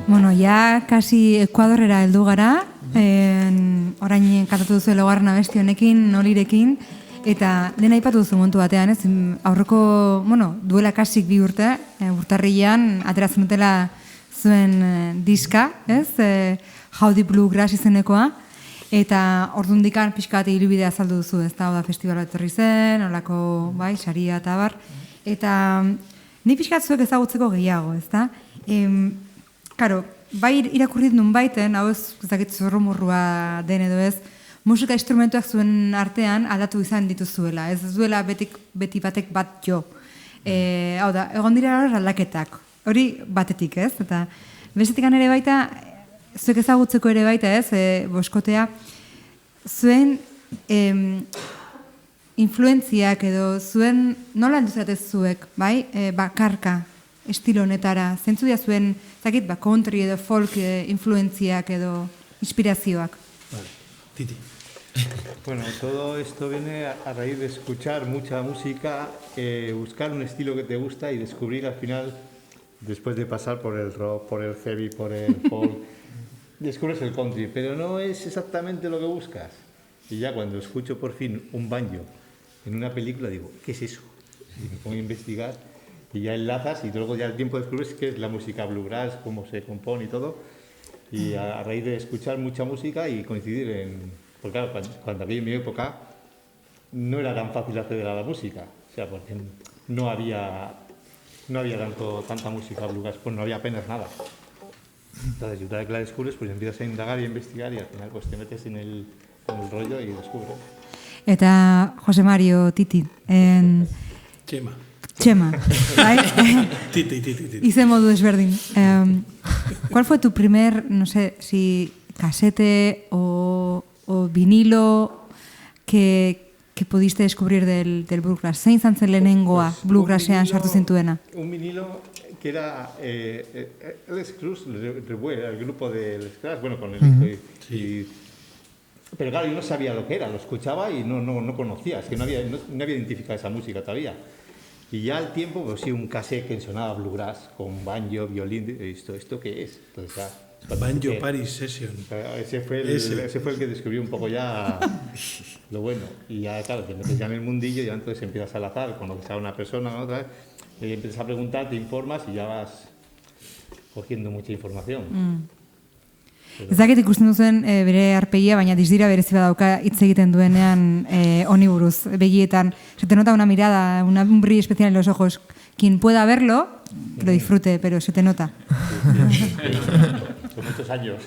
Bueno, ja, kasi Ekuadorrera heldu gara, orain kantatu duzu laugarren abesti honekin, Nolirekin, eta dena aipatu duzu momentu batean, ez? Aurreko, bueno, duela kasik 2 urte, urtarrilean, ateratzen dutela zuen diska, ez? How Deep Bluegrass izenekoa, eta ordundikan pixka bat ibilbidea azaldu duzu, ez da, festival bat etorri zen, olako, bai, saria eta bar, eta ni pixka bat zuek ezagutzeko gehiago, ez da? Karo, bai irakurrit nun baiten, hau ez dakit zorromurrua den edo ez, musika instrumentuak zuen artean aldatu izan dituzuela, ez duela beti batek bat jo. Hau da, egon dira aldaketak, hori batetik ez, eta bestetik ere baita, zuek ezagutzeko ere baita ez, boskotea, zuen influentziak edo zuen, nola heldu zaretez zuek, bai, bakarka, estilo honetara, zentzu dira zuen, zakit, country edo folk influentziak edo inspirazioak. Vale, Titi. Bueno, todo esto viene a raíz de escuchar mucha música, buscar un estilo que te gusta y descubrir al final, después de pasar por el rock, por el heavy, por el folk, descubres el country, pero no es exactamente lo que buscas. Y ya cuando escucho por fin un banjo en una película digo, ¿qué es eso? Y me pongo a investigar y ya enlazas y luego ya al tiempo descubres qué es la música bluegrass, cómo se compone y todo. Y a raíz de escuchar mucha música y coincidir en... Porque claro, cuando había en mi época no era tan fácil acceder a la música, o sea, porque no había tanta música bluegrass, pues no había apenas nada. Entonces, una vez que la descubres, pues empiezas a indagar y a investigar y al final pues te metes en el rollo y descubres. Eta Jose Mario, Titi, Chema, bai? Titi. Izen modu desberdin. ¿Cuál fue tu primer, no sé, si casete o vinilo que pudiste descubrir del bluegrass? Zein izan zen lehenengoa bluegrassean sartu zintuena? Un vinilo que era Les Cruz, el grupo de Les Cruz, bueno, con el... Pero claro, yo no sabía lo que era, lo escuchaba y no conocía, es que no había identificado esa música todavía. Y ya al tiempo, pues sí, un cassette que sonaba bluegrass, con banjo, violín, ¿esto qué es? Entonces, ya, Banjo Paris Session. Ese fue el que descubrió un poco ya lo bueno. Y ya, claro, te metes ya en el mundillo y ya entonces empiezas al azar, conoces a una persona, ¿no? Otra vez, y empiezas a preguntar, te informas y ya vas cogiendo mucha información. Ez dakit ikusten duzen bere arpegia, baina dizdira berezi badauka hitz egiten duenean honi buruz, begietan. Se te nota una mirada, un brillo especial en los ojos. Quien pueda verlo, que lo disfrute, pero se te nota. Son muchos años.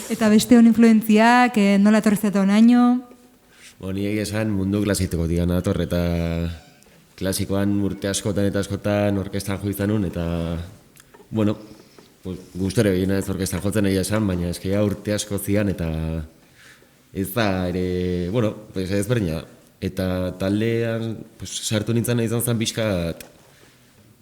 Eta beste hon influentziak, nola etorri zeta honaino? Ni egia esan mundu klasikotik gana dator, eta klasikoan urte askotan eta askotan orkestan jo izan nun, eta, bueno, gustore begina ez orkestan jotzen egia esan, baina eskia urte asko zian, eta ez da ere, bueno, ez berdina da. Eta taldean sartu nintzen izan zen pixkat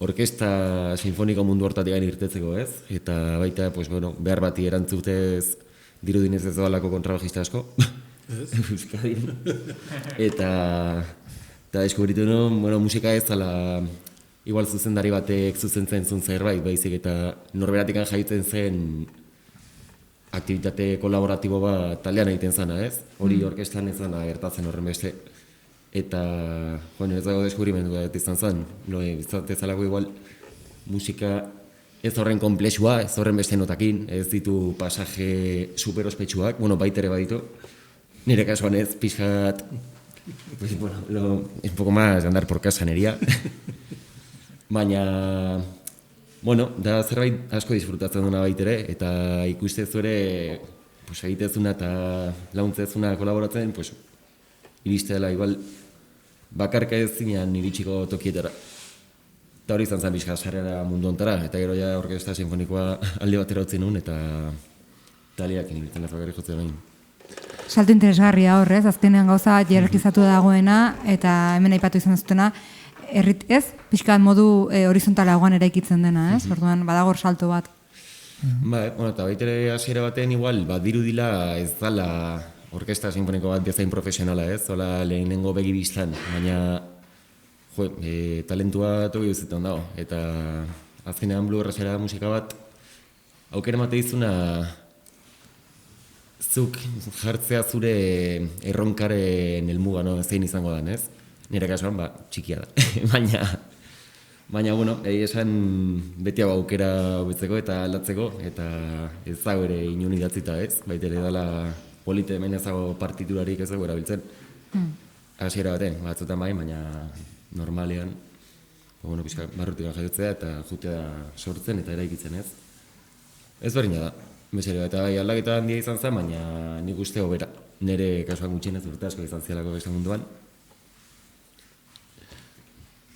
orkesta sinfoniko mundu hortatik gain irtetzeko, ez? Eta baita, behar bati erantzutez dirudinez ez doalako kontrabajista asko. Euskadin. Eta deskubritu nuen, musika ez zala igual zuzendari batek zuzentzen zuen zerbait, baizik, eta norberatikan jaitzen zen aktivitate kolaboratibo bat taldean egiten zana, ez? Hori orkestan ez zana gertatzen horren beste. Eta, ez dago deskubrimendu bat izan zen, ez zalako igual musika ez horren komplexua, ez horren beste notakin, ez ditu pasaje super ospetsuak, baitere baditu, nire kasuan ez, pixkat, es un poco más andar por casa neria, baina, da zerbait asko disfrutatzen duna baitere, eta ikustezure egitezuna eta launtzezuna kolaboratzen, iriste dela igual bakarka ez zinean iritsiko tokietara. Eta hori izan zen pixka sarrera mundu ontara, eta gero ja orkesta sinfonikoa alde batera utzi nuen, eta taliak initzen ez bakarrik jotzen nahi. Salto interesgarria horrez, azkenean gauza jerarkizatu dagoena, eta hemen aipatu izan zutena, ez, pixkat modu horizontalagoan eraikitzen dena, ez? Orduan, badagor salto bat. Eta baitere hasiera baten igual, dirudila ez dala orkesta sinfoniko bat bezain profesionala, ez? Zola lehenengo begibistan, baina talentua toki duzetan dago, eta azkenean bluegrassera musika bat, aukera emate dizuna zuk jartzea zure erronkaren helmuga, no? Zein izango da, ez? Nire kasuan, txikia da. Baina, bueno, esan beti hau aukera hobetzeko eta aldatzeko, eta ez dago ere inun idatzita, ez? Baita ere dela polite hemen ez dago partiturarik ez dago erabiltzen. Hasiera baten, batzutan bai, baina normalean, bueno, pixka barrutikan jaiotzea eta jutea sortzen eta eraikitzen, ez? Ez berdina da, bezero, eta bai aldaketa handia izan zen, baina nik uste hobera. Nire kasuan gutxienez urte asko izan zialako beste munduan.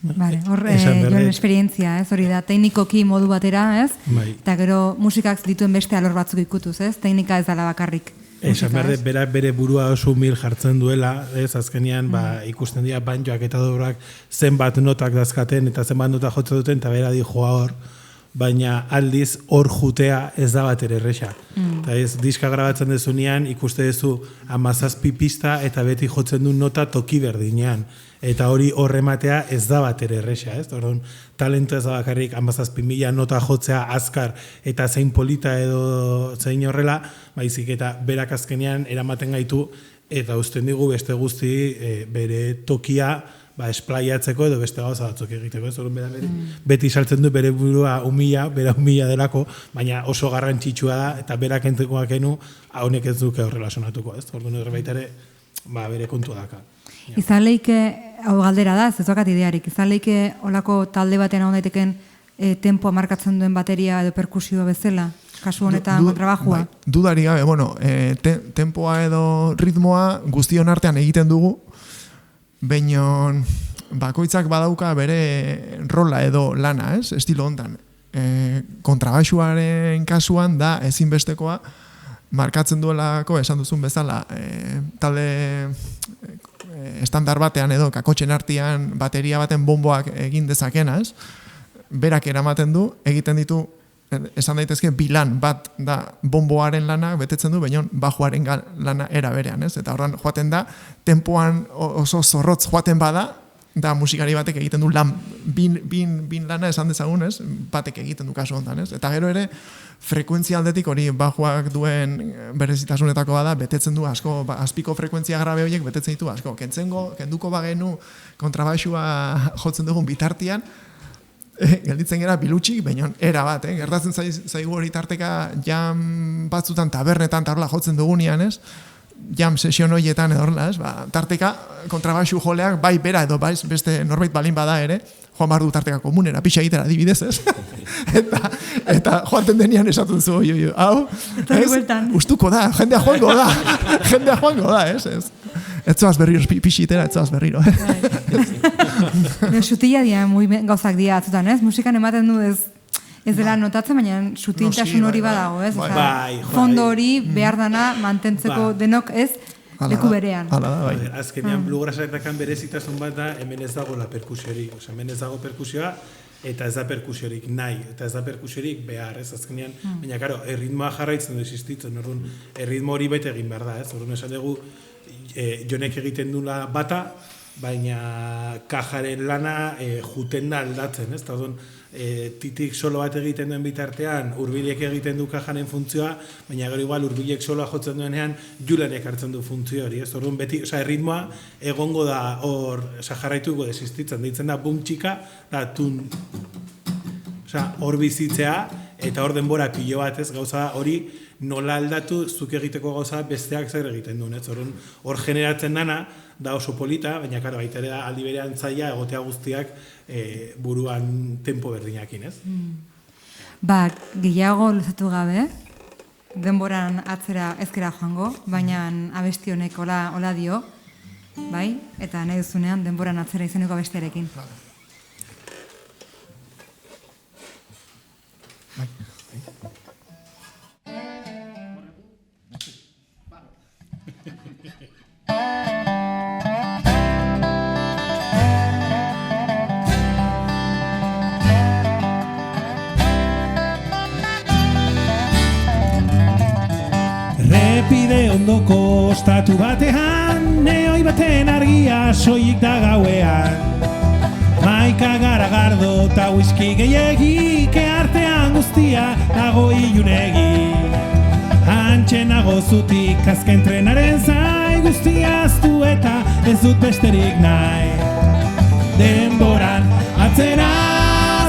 Vale, joan esperientzia, ez? Hori da, teknikoki modu batera, ez? Bai. Eta gero musikak dituen beste alor batzuk ikutuz, ez? Teknika ez dela bakarrik. Esan behar berak bere burua oso humil jartzen duela, ez? Azkenean, ikusten dira banjoak eta dobrak zenbat notak dazkaten eta zenbat notak jotzen duten, eta bera di joa hor, baina aldiz hor jutea ez da bat ere erresa. Eta ez, diska grabatzen dezunean, ikuste duzu 17 pista eta beti jotzen du nota toki berdinean. Eta hori horrematea ez da bat ere erresa, ez? Orduan, talentu ez da bakarrik 17.000 nota jotzea azkar eta zein polita edo zein horrela, baizik eta berak azkenean eramaten gaitu eta uzten digu beste guzti bere tokia esplaiatzeko edo beste gauza batzuk egiteko, ez? Beti saltzen du bere burua bera humila delako, baina oso garrantzitsua da eta berak entzekoak enu, honek ez duke horrela sonatuko, ez? Orduan baita ere, bere kontu daka. Izan leike, hau galdera da, ez dokat idearik, izan leike olako talde batean hau daiteken tempoa markatzen duen bateria edo perkusioa bezala, kasu honetan kontrabajua? Dudari gabe, bueno, tempoa edo ritmoa guztion artean egiten dugu, baina bakoitzak badauka bere rola edo lana, ez? Estilo hontan. Kontrabaxuaren kasuan da ezinbestekoa markatzen duelako esan duzun bezala talde estandar batean edo kakotxen artean bateria baten bomboak egin dezakena, ez? Berak eramaten du, egiten ditu esan daitezke bilan bat da bomboaren lana betetzen du, baina bajoaren lana era berean, ez? Eta horren joaten da, tempoan oso zorrotz joaten bada, da musikari batek egiten du lan bin lana esan dezagun, ez? Batek egiten du kasu honetan, ez? Eta gero ere, frekuentzia aldetik hori bajoak duen berezitasunetako bada, betetzen du asko, azpiko frekuentzia grabe horiek betetzen ditu asko. Kenduko bagenu kontrabaxua jotzen dugun bitartian, gelditzen gara bilutxik, baina era bat, gertatzen zaigu hori tarteka jam batzutan tabernetan tarla jotzen dugunean, ez? Jam sesion horietan edo horrela, ez? Tarteka kontrabaxu joleak bai bera edo bai beste norbait balin bada ere, joan behar du tarteka komunera, pixa egitera adibidez, ez? eta joaten denean esaten zu, hau, ustuko da, jendea joango da, ez? Ez zoaz berriro, pixitera, ez zoaz berriro. Sutila dira, gauzak dira atzutan, ez? Musikan ematen du ez dela notatzen, baina sutintasun hori badago, ez? Fondo hori behar dana mantentzeko denok, ez? Leku berean. Azkenean bluegrassaretan berezitasun bat da, hemen ez dago la perkusiorik. Hemen ez dago perkusioa, eta ez da perkusiorik nahi, eta ez da perkusiorik behar, ez azkenean. Baina, karo, erritmoa jarraitzen du existitzen, orduan, erritmo hori bete egin behar da, ez? Orduan, esan dugu, jonek egiten dula bata, baina kajaren lana juten da aldatzen, ez? Orduan, titik solo bat egiten duen bitartean, hurbilek egiten du kajaren funtzioa, baina gero igual hurbilek soloa jotzen duenean, julanek hartzen du funtzio hori, ez? Orduan beti, erritmoa egongo da hor, jarraituko desistitzen, deitzen da bum txika, da tun, hor bizitzea, eta hor denbora pilo bat, ez? Gauza hori nola aldatu, zuk egiteko gauza besteak zer egiten duen, ez? Orduan hor generatzen dana, da oso polita, baina karo, baita ere da aldi berean zaila egotea guztiak buruan tempo berdinakin, ez? Gehiago luzatu gabe, denboran atzera ezkera joango, baina abesti honek hola dio, bai? Eta nahi duzunean denboran atzera izeneko abestiarekin. Repide ondoko ostatu batean, neoi baten argia soilik da gauean. Maika garagardo eta whisky gehiegi, ke artean guztia dago ilunegi. Hantxe nago zutik azken trenaren zai, guztia aztu eta ez dut besterik nahi. Denboran atzera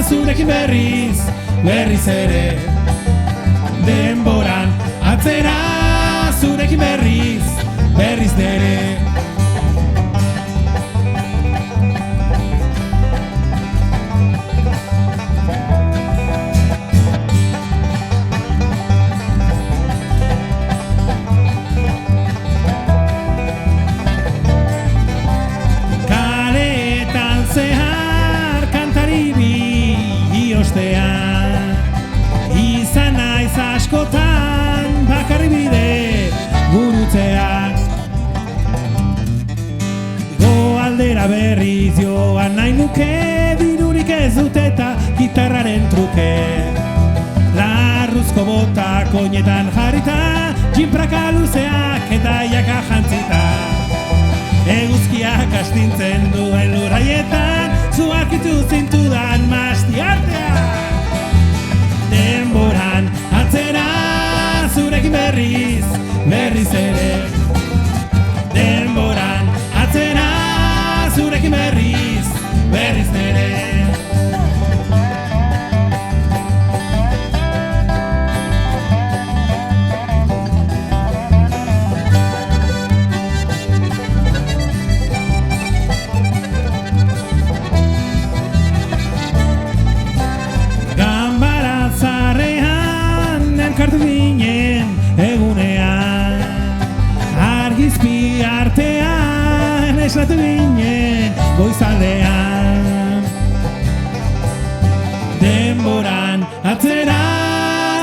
zurekin berriz, berriz ere. Denboran atzera zurekin berriz, berriz ere. Kaleetan zehar kantari bi ostean, izan naiz askotan bakarri bide gurutzeak. Goaldera berriz joan nahi nuke, dirurik ez dut eta gitarraren truke. Larruzko botak oinetan jarrita, jinpraka luzeak eta jaka jantzita. Eguzkiak astintzen duen lurraietan, zuarkitu zintudan masti artean. Denboran atzera zurekin berriz, berriz ere. Denboran atzera zurekin berriz, berriz ere. Elkartu ginen egunean, argizpi artean esnatu ginen goizaldean. Denboran atzera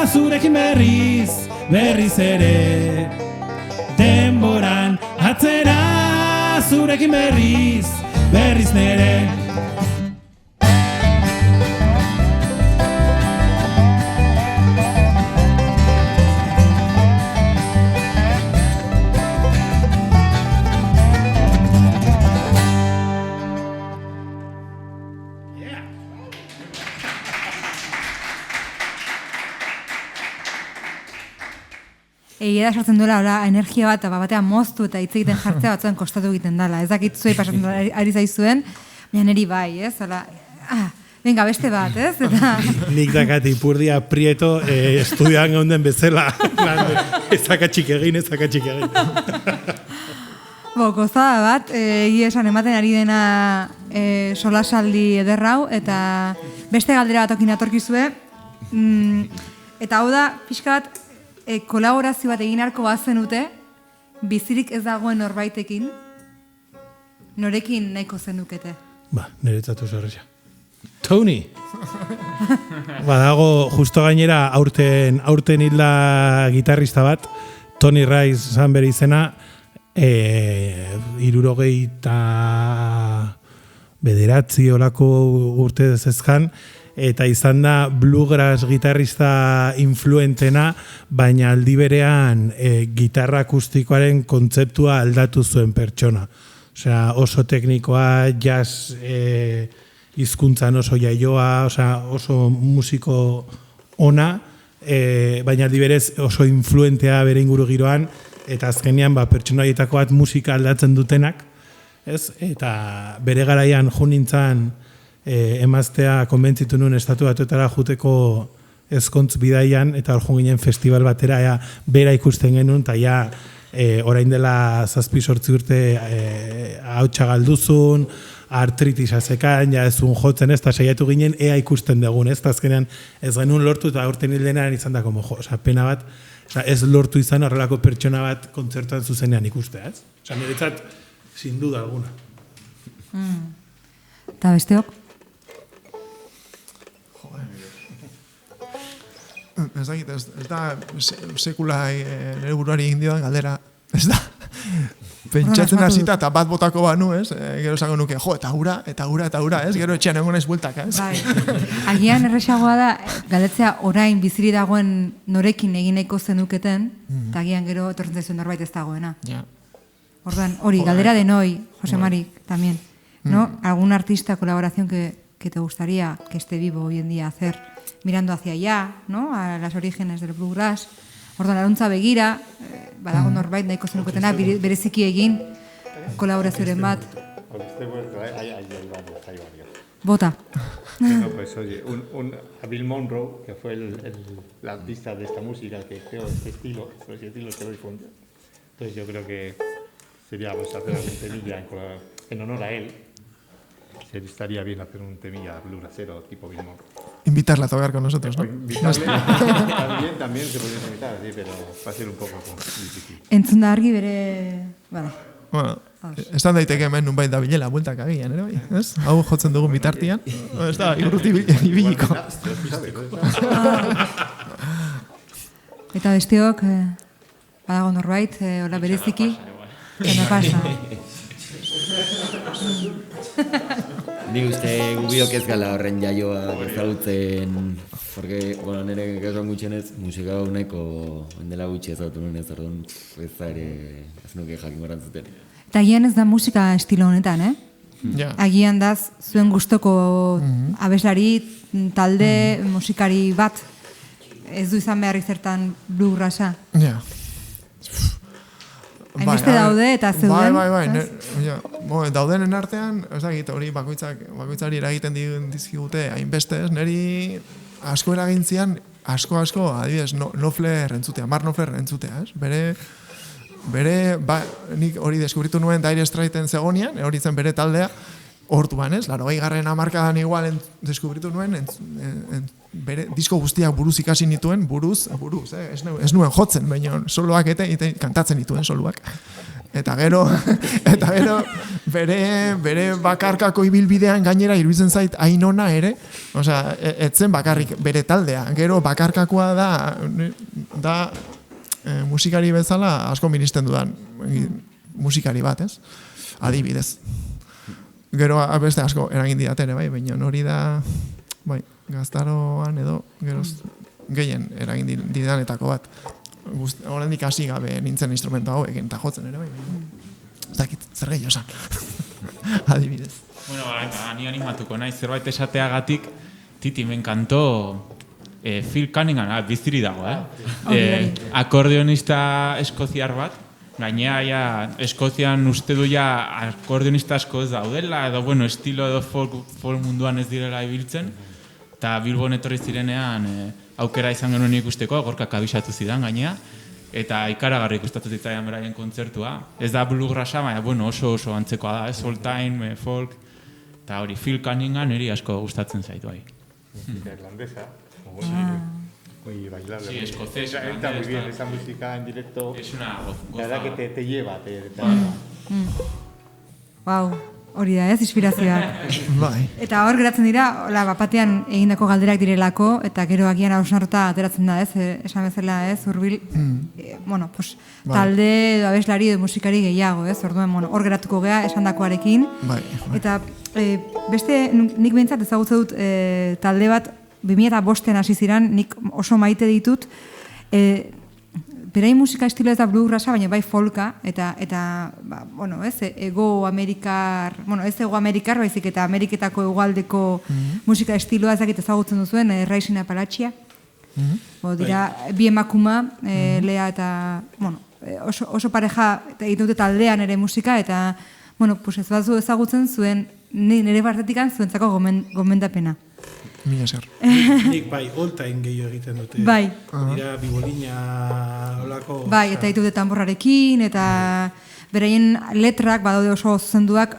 zurekin berriz, berriz ere. Denboran atzera zurekin berriz, berriz nere. Egia da sortzen duela energia bat, batean moztu eta hitz egiten jartzea batzuen kostatu egiten dela. Ez dakit zuei pasatzen ari zaizuen, baina niri bai, ez? Venga, beste bat, ez? Eta... Nik dakat ipurdia prieto estudioan gaunden bezala. Ezakatxik egin. Gozada bat, egia esan ematen ari dena solasaldi ederrau, eta beste galdera bat okin atorkizue. Eta hau da, pixka bat, kolaborazio bat egin harko bazenute, bizirik ez dagoen norbaitekin, norekin nahiko zenukete? Niretzatu zorreza. Tony! Badago, justo gainera, aurten hilda gitarrista bat, Tony Rice zanbere izena, 69 olako urte dezezkan, eta izan da bluegrass gitarrista influentena, baina aldi berean gitarra akustikoaren kontzeptua aldatu zuen pertsona. Osea, oso teknikoa, jazz hizkuntzan oso jaioa, oso musiko ona, baina aldi berez oso influentea bere inguru giroan, eta azkenean pertsona horietako bat musika aldatzen dutenak, eta bere garaian jo nintzan emaztea konbentzitu nuen estatu batuetara juteko ezkontz bidaian, eta hor jo ginen festival batera bera ikusten genuen, eta orain dela 7-8 urte hautsa galduzun, artritis azekan, ezun jotzen ez, eta saiatu ginen ea ikusten dugun, ez, eta azkenean ez genuen lortu, eta aurten hildenean izan da, pena bat, ez lortu izan horrelako pertsona bat kontzertuan zuzenean ikustea, ez? Niretzat, sin duda alguna. Eta besteok? Ez dakit, ez da sekula nire buruari egin dioan galdera, ez da pentsatzen hasita eta bat botako banu, ez? Gero esango nuke, eta ura, ez? Gero etxean egon naiz bueltak, ez? Agian erresagoa da, galdetzea orain biziri dagoen norekin egin nahiko zenuketen, eta agian gero etortzen zaizuen norbait ez dagoena. Orduan, hori, galdera denoi, Jose Mari, tamien. ¿no? ¿Algún artista, colaboración que te gustaría que esté vivo hoy en día hacer, mirando hacia allá, ¿no? A las orígenes del bluegrass? Orduan, laguntza begira, badago norbait nahiko zenuketena, bereziki egin, kolaborazioren bat. Hay varios. Bota. Bueno, pues oye, a Bill Monroe, que fue el artista de esta música que creó este estilo, por así decirlo, que lo difundió. Entonces yo creo que sería pues, hacer algún temilla en honor a él. Estaría bien hacer un temilla bluesero tipo Bill Monroe. Invitarla a tocar con nosotros, ¿no? Invitarle, también se podría invitar, sí, pero va a ser un poco difícil. Entzun da argi bere... Bueno, Bueno, esan daiteke hemen nunbait da bilela, bueltak agian, ere bai, ez? Hau jotzen dugun bitartian. Ez da, irruti ibiliko. eta besteok, badago norbait, hola bereziki, no pasa. Ni uste gubiok ez gala horren jaioak ezagutzen, porque, bueno, nire gauan gutxenez, musika hau nahiko endela gutxi ezautu nuen ez orduan, ez da ere, ez nuke jakin barantzuten. Eta agian ez da musika estilo honetan, Ja. Agian da zuen gustoko abeslari, talde, musikari bat, ez du izan behar izertan bluegrassa. Ja. Hainbeste daude eta zeuden. Bai. Daudenen artean, ez dakit, hori bakoitzari eragiten dizkigute hainbeste, ez, niri asko eragintzian, asko, adibidez, Knopfler entzutea, Mark Knopfler entzutea, ez? Bere, nik hori deskubritu nuen Dire Straiten zegonian, hori zen bere taldea, hortuan, ez? 80. hamarkadan igual deskubritu nuen, bere disko guztiak buruz ikasi nituen, buruz, ez nuen jotzen, baina soloak eta kantatzen nituen soloak. Eta gero bere bakarkako ibilbidean gainera iruditzen zait hainona ere, osea, etzen bakarrik bere taldea, gero bakarkakoa da musikari bezala asko ministen dudan musikari bat, ez? Adibidez. Gero beste asko eragin didatere, bai, baina hori da, bai, gaztaroan edo, geroz, gehien eragin didanetako bat. Horrendik hasi gabe nintzen instrumento hauekin eta jotzen ere, bai, ez dakit, zer gehiago esan. Adibidez. Bueno, ni animatuko nahi, zerbait esateagatik, Titi, me encantó Phil Cunningham, biziri dago, akordeonista eskoziar bat, gainea ja Eskozian uste du ja akordeonista asko ez daudela, edo bueno, estilo edo folk munduan ez direla ibiltzen, eta Bilbon etorri zirenean aukera izan genuen ikusteko, gorkak abisatu zidan gainea, eta ikaragarri ikustatu zitzaidan beraien kontzertua. Ez da bluegrassa, baina bueno, oso antzekoa da, soul time, folk, eta hori Phil Cunningham niri asko gustatzen zaitu bai. Música irlandesa, muy bailable. Sí, escocesa. Está muy bien, esa música en directo. Es una La verdad que te lleva, Wow, hori da ez, inspirazioak. Bai. Eta hor geratzen dira, bapatean egindako galderak direlako, eta gero agian hausnartuta ateratzen da, ez, esan bezala, ez, hurbil, bueno, pues, talde, edo abeslari, edo musikari gehiago, ez, orduan, bueno, hor geratuko gea esandakoarekin. Bai. Eta beste, nik behintzat ezagutze dut talde bat, 2005an hasi ziran, nik oso maite ditut, berain musika estilo ez da bluegrassa, baina bai folka, eta bueno, ez, ego amerikar, baizik eta Ameriketako hegoaldeko musika estiloa ezakit ezagutzen duzuen, Rising Appalachia. Dira, bi emakuma, Lea eta, bueno, oso pareja egiten dute taldean ere musika, eta, bueno, pues ez batzu ezagutzen zuen, nire partetikan zuentzako gomendapena. Mila esker. Nik bai, all-time gehiago egiten dute. Bai. Dira, bibolina, olako... Bai, eta ditute tamborrarekin, eta beraien letrak badaude oso zuzenduak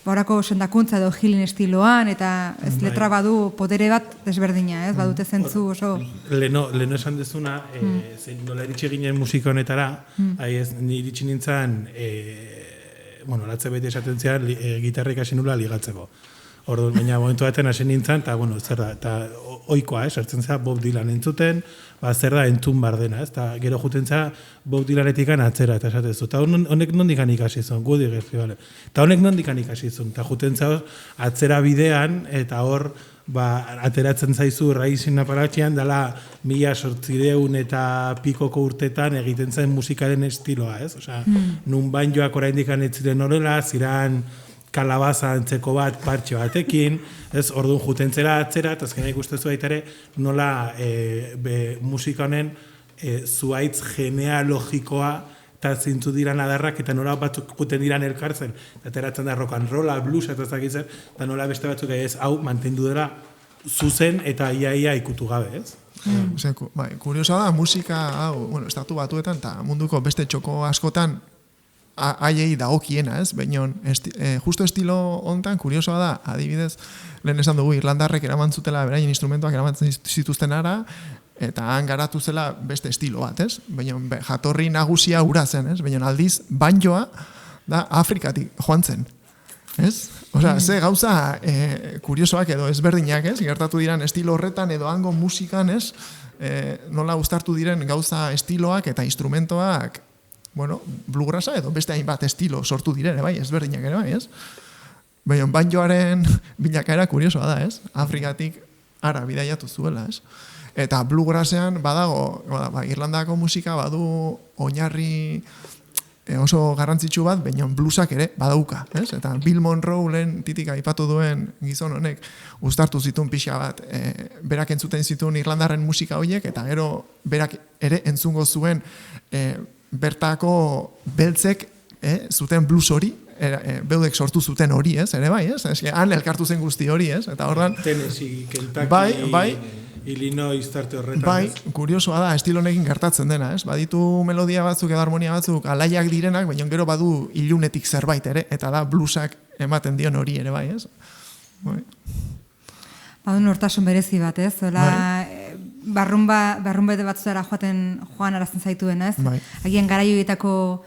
horako sendakuntza edo healing estiloan, eta ez letra badu potere bat desberdina, ez? Badute zentzu oso... Leno esan dezuna, nola iritsi ginen musika honetara, iritsi nintzen, bueno, latze bete esaten zean, gitarrik hasi nula ligatzeko. Orduan, baina momentu baten hasi nintzen, eta, bueno, zer da, eta oikoa, sartzen zera Bob Dylan entzuten, zer da entzun bar dena, eta gero juten zera Bob Dylanetikan atzera, eta esatezu, eta honek nondikan ikasi zuen, Woody Guthrie, eta honek nondikan ikasi zuen, eta juten zera atzera bidean, eta hor, ateratzen zaizu Rising Appalachian, dela 1800 eta pikoko urtetan egiten zen musikaren estiloa, ez? Osea, nun banjoak oraindik ez ziren horrela, ziran kalabaza antzeko bat, partxe batekin, ez, orduan juten zera atzera, eta azkena ikustezu baita ere, nola musika honen zuaitz genealogikoa eta zintzu diran adarrak, eta nola batzuk juten diran elkartzen, eta teratzen da rock and rolla, blues, eta ez dakitzen, eta nola beste batzuk ez, hau mantendu dela zuzen eta ia ikutu gabe, ez? Bai, kuriosa da, musika hau, bueno, estatu batuetan, eta munduko beste txoko askotan, haiei dagokiena, ez? Baina, justo estilo hontan, kuriosoa da, adibidez, lehen esan dugu, Irlandarrek eraman zutela, beraien instrumentuak eraman zituzten ara, eta han garatu zela beste estilo bat, ez? Baina, jatorri nagusia ura zen, ez? Baina, aldiz, banjoa da Afrikatik joan zen, ez? Osea, ze gauza kuriosoak edo ezberdinak, ez? Gertatu diran estilo horretan edo hango musikan, ez? Nola uztartu diren gauza estiloak eta instrumentoak, bueno, bluegrassa edo beste hainbat estilo sortu diren, bai, ezberdinak ere, bai, ez? Baina banjoaren bilakaera kuriosoa da, ez? Afrikatik ara bidaiatu zuela, ez? Eta bluegrassean badago, Irlandako musika badu oinarri oso garrantzitsu bat, baina bluesak ere badauka, ez? Eta Bill Monroe lehen titik aipatu duen gizon honek uztartu zituen pixa bat, berak entzuten zituen Irlandarren musika horiek, eta gero berak ere entzungo zuen bertako beltzek zuten blues hori, beudek sortu zuten hori, ez? Ere bai, ez? Han elkartu zen guzti hori, ez? Eta horran... Tennessee, Kentucky, Illinois tarte horretan. Bai, kuriosoa da, estilo honekin gertatzen dena, ez? Baditu melodia batzuk edo harmonia batzuk alaiak direnak, baina gero badu ilunetik zerbait ere, eta da bluesak ematen dion hori ere, bai, ez? Bai. Badu nortasun berezi bat, ez? Zola, barrumba batzutara joan arazten zaituen, ez? Bai. Agian garaioetako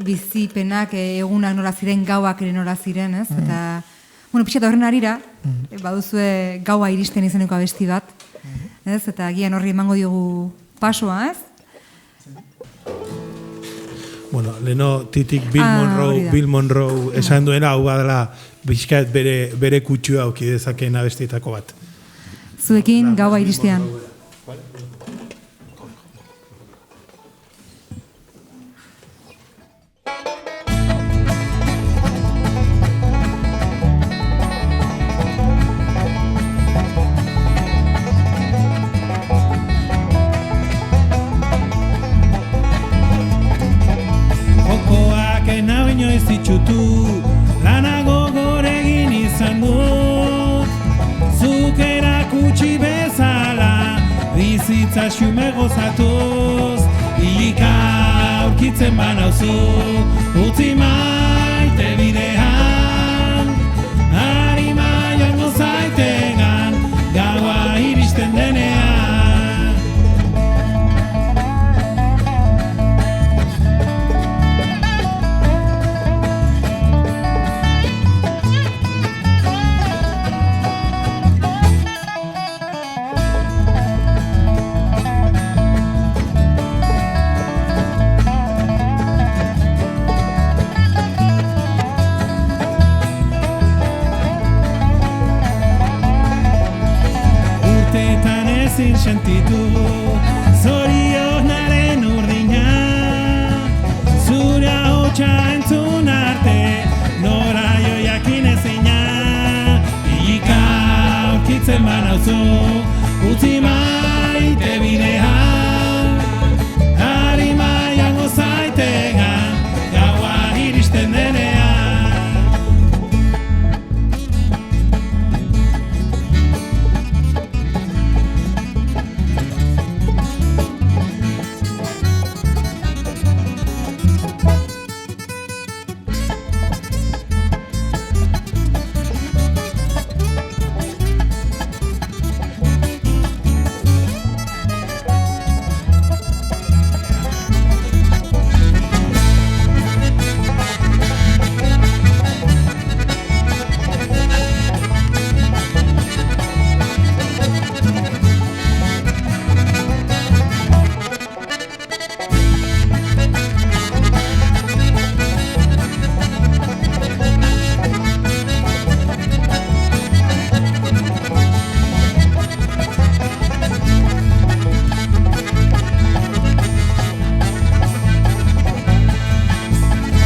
bizipenak, egunak nola ziren, gauak ere nola ziren, ez? Eta, bueno, pixat horren arira, baduzue gaua iristen izeneko abesti bat, ez? Eta agian horri emango diogu pasoa, ez? Bueno, leno titik Bill Monroe esan duena, hau badala bizkat bere kutsua auki dezakeen abestietako bat. Zuekin gaua iristean. Lanago goregin izan dut, zuk erakutsi bezala, bizitza xume gozatuz, hilika aurkitzen banauzu, utzi maite bidean, harima joango zaitegan, gaua iristen denean. Ezin sentitu zorionaren urdina, zure ahotsa entzun arte, nora jo jakin ezina, hilika aurkitzen banauzu, utzi maite bidean, harima joango zaitegan, gaua iristen denean.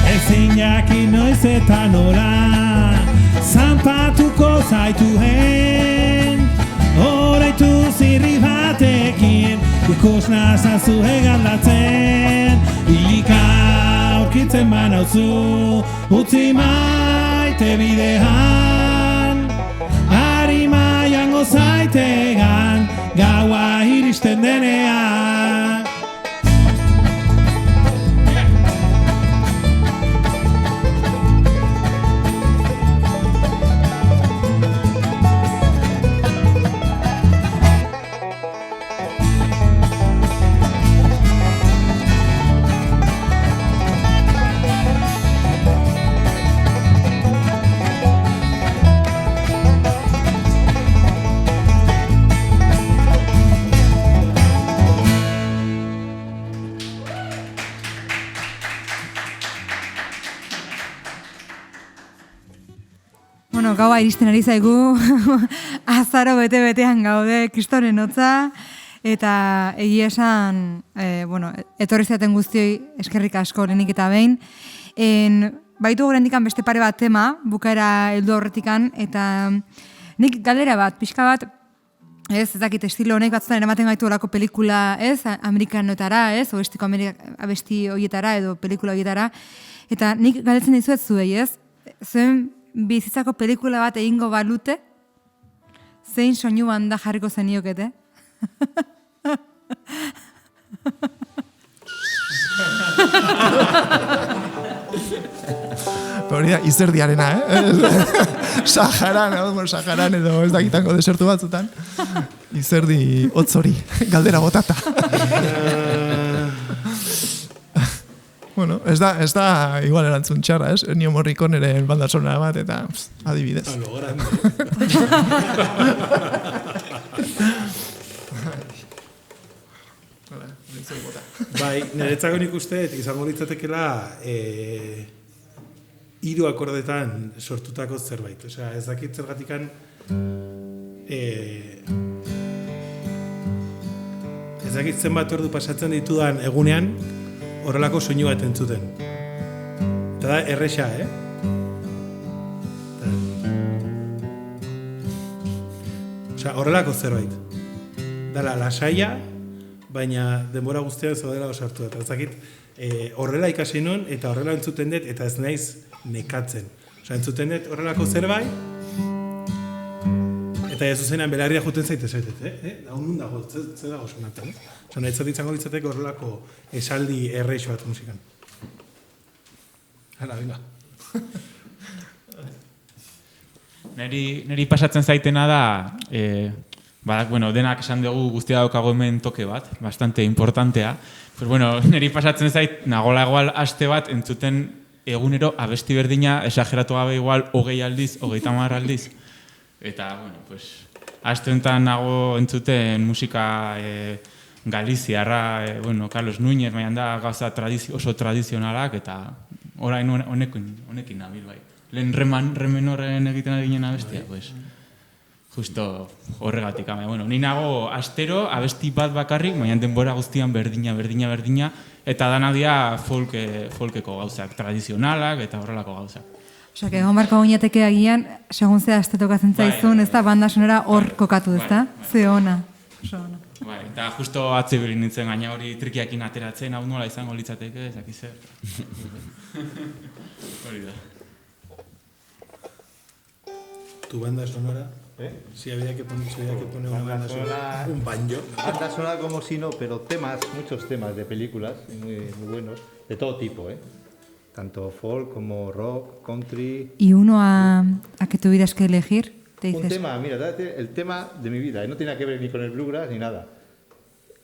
Ezin jakin noiz eta nola, zanpatuko zaituen, horreitu zirri batekin, ikus nazazu egaldatzen, hilika aurkitzen banauzu, utzi maite bidean, harima jango zaitegan, gaua iristen denean. Bueno, gaua iristen ari zaigu, azaro bete-betean gaude, kristoren hotza, eta egia esan, bueno, etorri zaten guztioi eskerrik asko lehenik eta behin. Baitu gorendikan beste pare bat tema, bukaera heldu horretikan, eta nik galdera bat, pixka bat, ez dakit estilo honek batzutan eramaten gaitu olako pelikula, ez, amerikanotara, ez, oestiko abesti horietara edo pelikula horietara, eta nik galdetzen dizuet zuei, ez, zuen bizitzako pelikula bat egingo balute, zein soinu banda jarriko zeniokete? Hori da, izerdiarena, Saharan edo ez dakitango desertu batzutan. Izerdi hotzori, galdera botata. Bueno, ez da igual erantzun txarra, ez? Ennio Morriconeren banda sonora bat, eta adibidez. A lo grande. Bai, niretzako nik uste, izango litzatekela 3 akordetan sortutako zerbait. Osea, ez dakit zergatikan ez dakit zenbat ordu pasatzen ditudan egunean horrelako soinu bat entzuten. Eta da, erresa, Osea, horrelako zerbait. Dala, lasaia, baina denbora guztian zaudela osartu. Eta ez dakit, horrela ikasi non, eta horrela entzuten dut, eta ez naiz nekatzen. Osea, entzuten dut horrelako zerbait, eta ez zuzenean belarria juten zaitez, Daun dago, ze dago sonatzen, Osea, nahi izango litzateke horrelako esaldi erreixo bat musikan. Hala, venga. Neri pasatzen zaitena da, bueno, denak esan dugu guztia daukago hemen toke bat, bastante importantea. Pues bueno, neri pasatzen zait, nagola igual aste bat entzuten egunero abesti berdina, esageratu gabe igual 20 aldiz, 30 aldiz. Eta, bueno, pues, aste honetan nago entzuten musika galiziarra, bueno, Carlos Núñez, baina da gauza oso tradizionalak, eta orain honekin nabil, bai. Lehen remenoren egiten ari ginen abestia, pues, justo horregatik. Bueno, ni nago astero abesti bat bakarrik, baina denbora guztian berdina, eta dana dira folkeko gauzak, tradizionalak eta horrelako gauzak. Osa, egon barko goinateke agian, segun zea aste tokatzen zaizun, ez da, banda sonora hor kokatu, ez da? Ze ona. Bai, eta justo atze beri nintzen gaina hori trikiakin ateratzen, hau nola izango litzateke, ezaki zer. Hori da. Tu banda sonora, si había que poner una banda sonora, un banjo. Banda sonora como si no, pero muchos temas de películas muy buenos, de todo tipo, tanto folk como rock, country. ¿Y uno a que tuvieras que elegir? ¿Te dices? Un tema, mira, el tema de mi vida, y no tiene que ver ni con el bluegrass ni nada.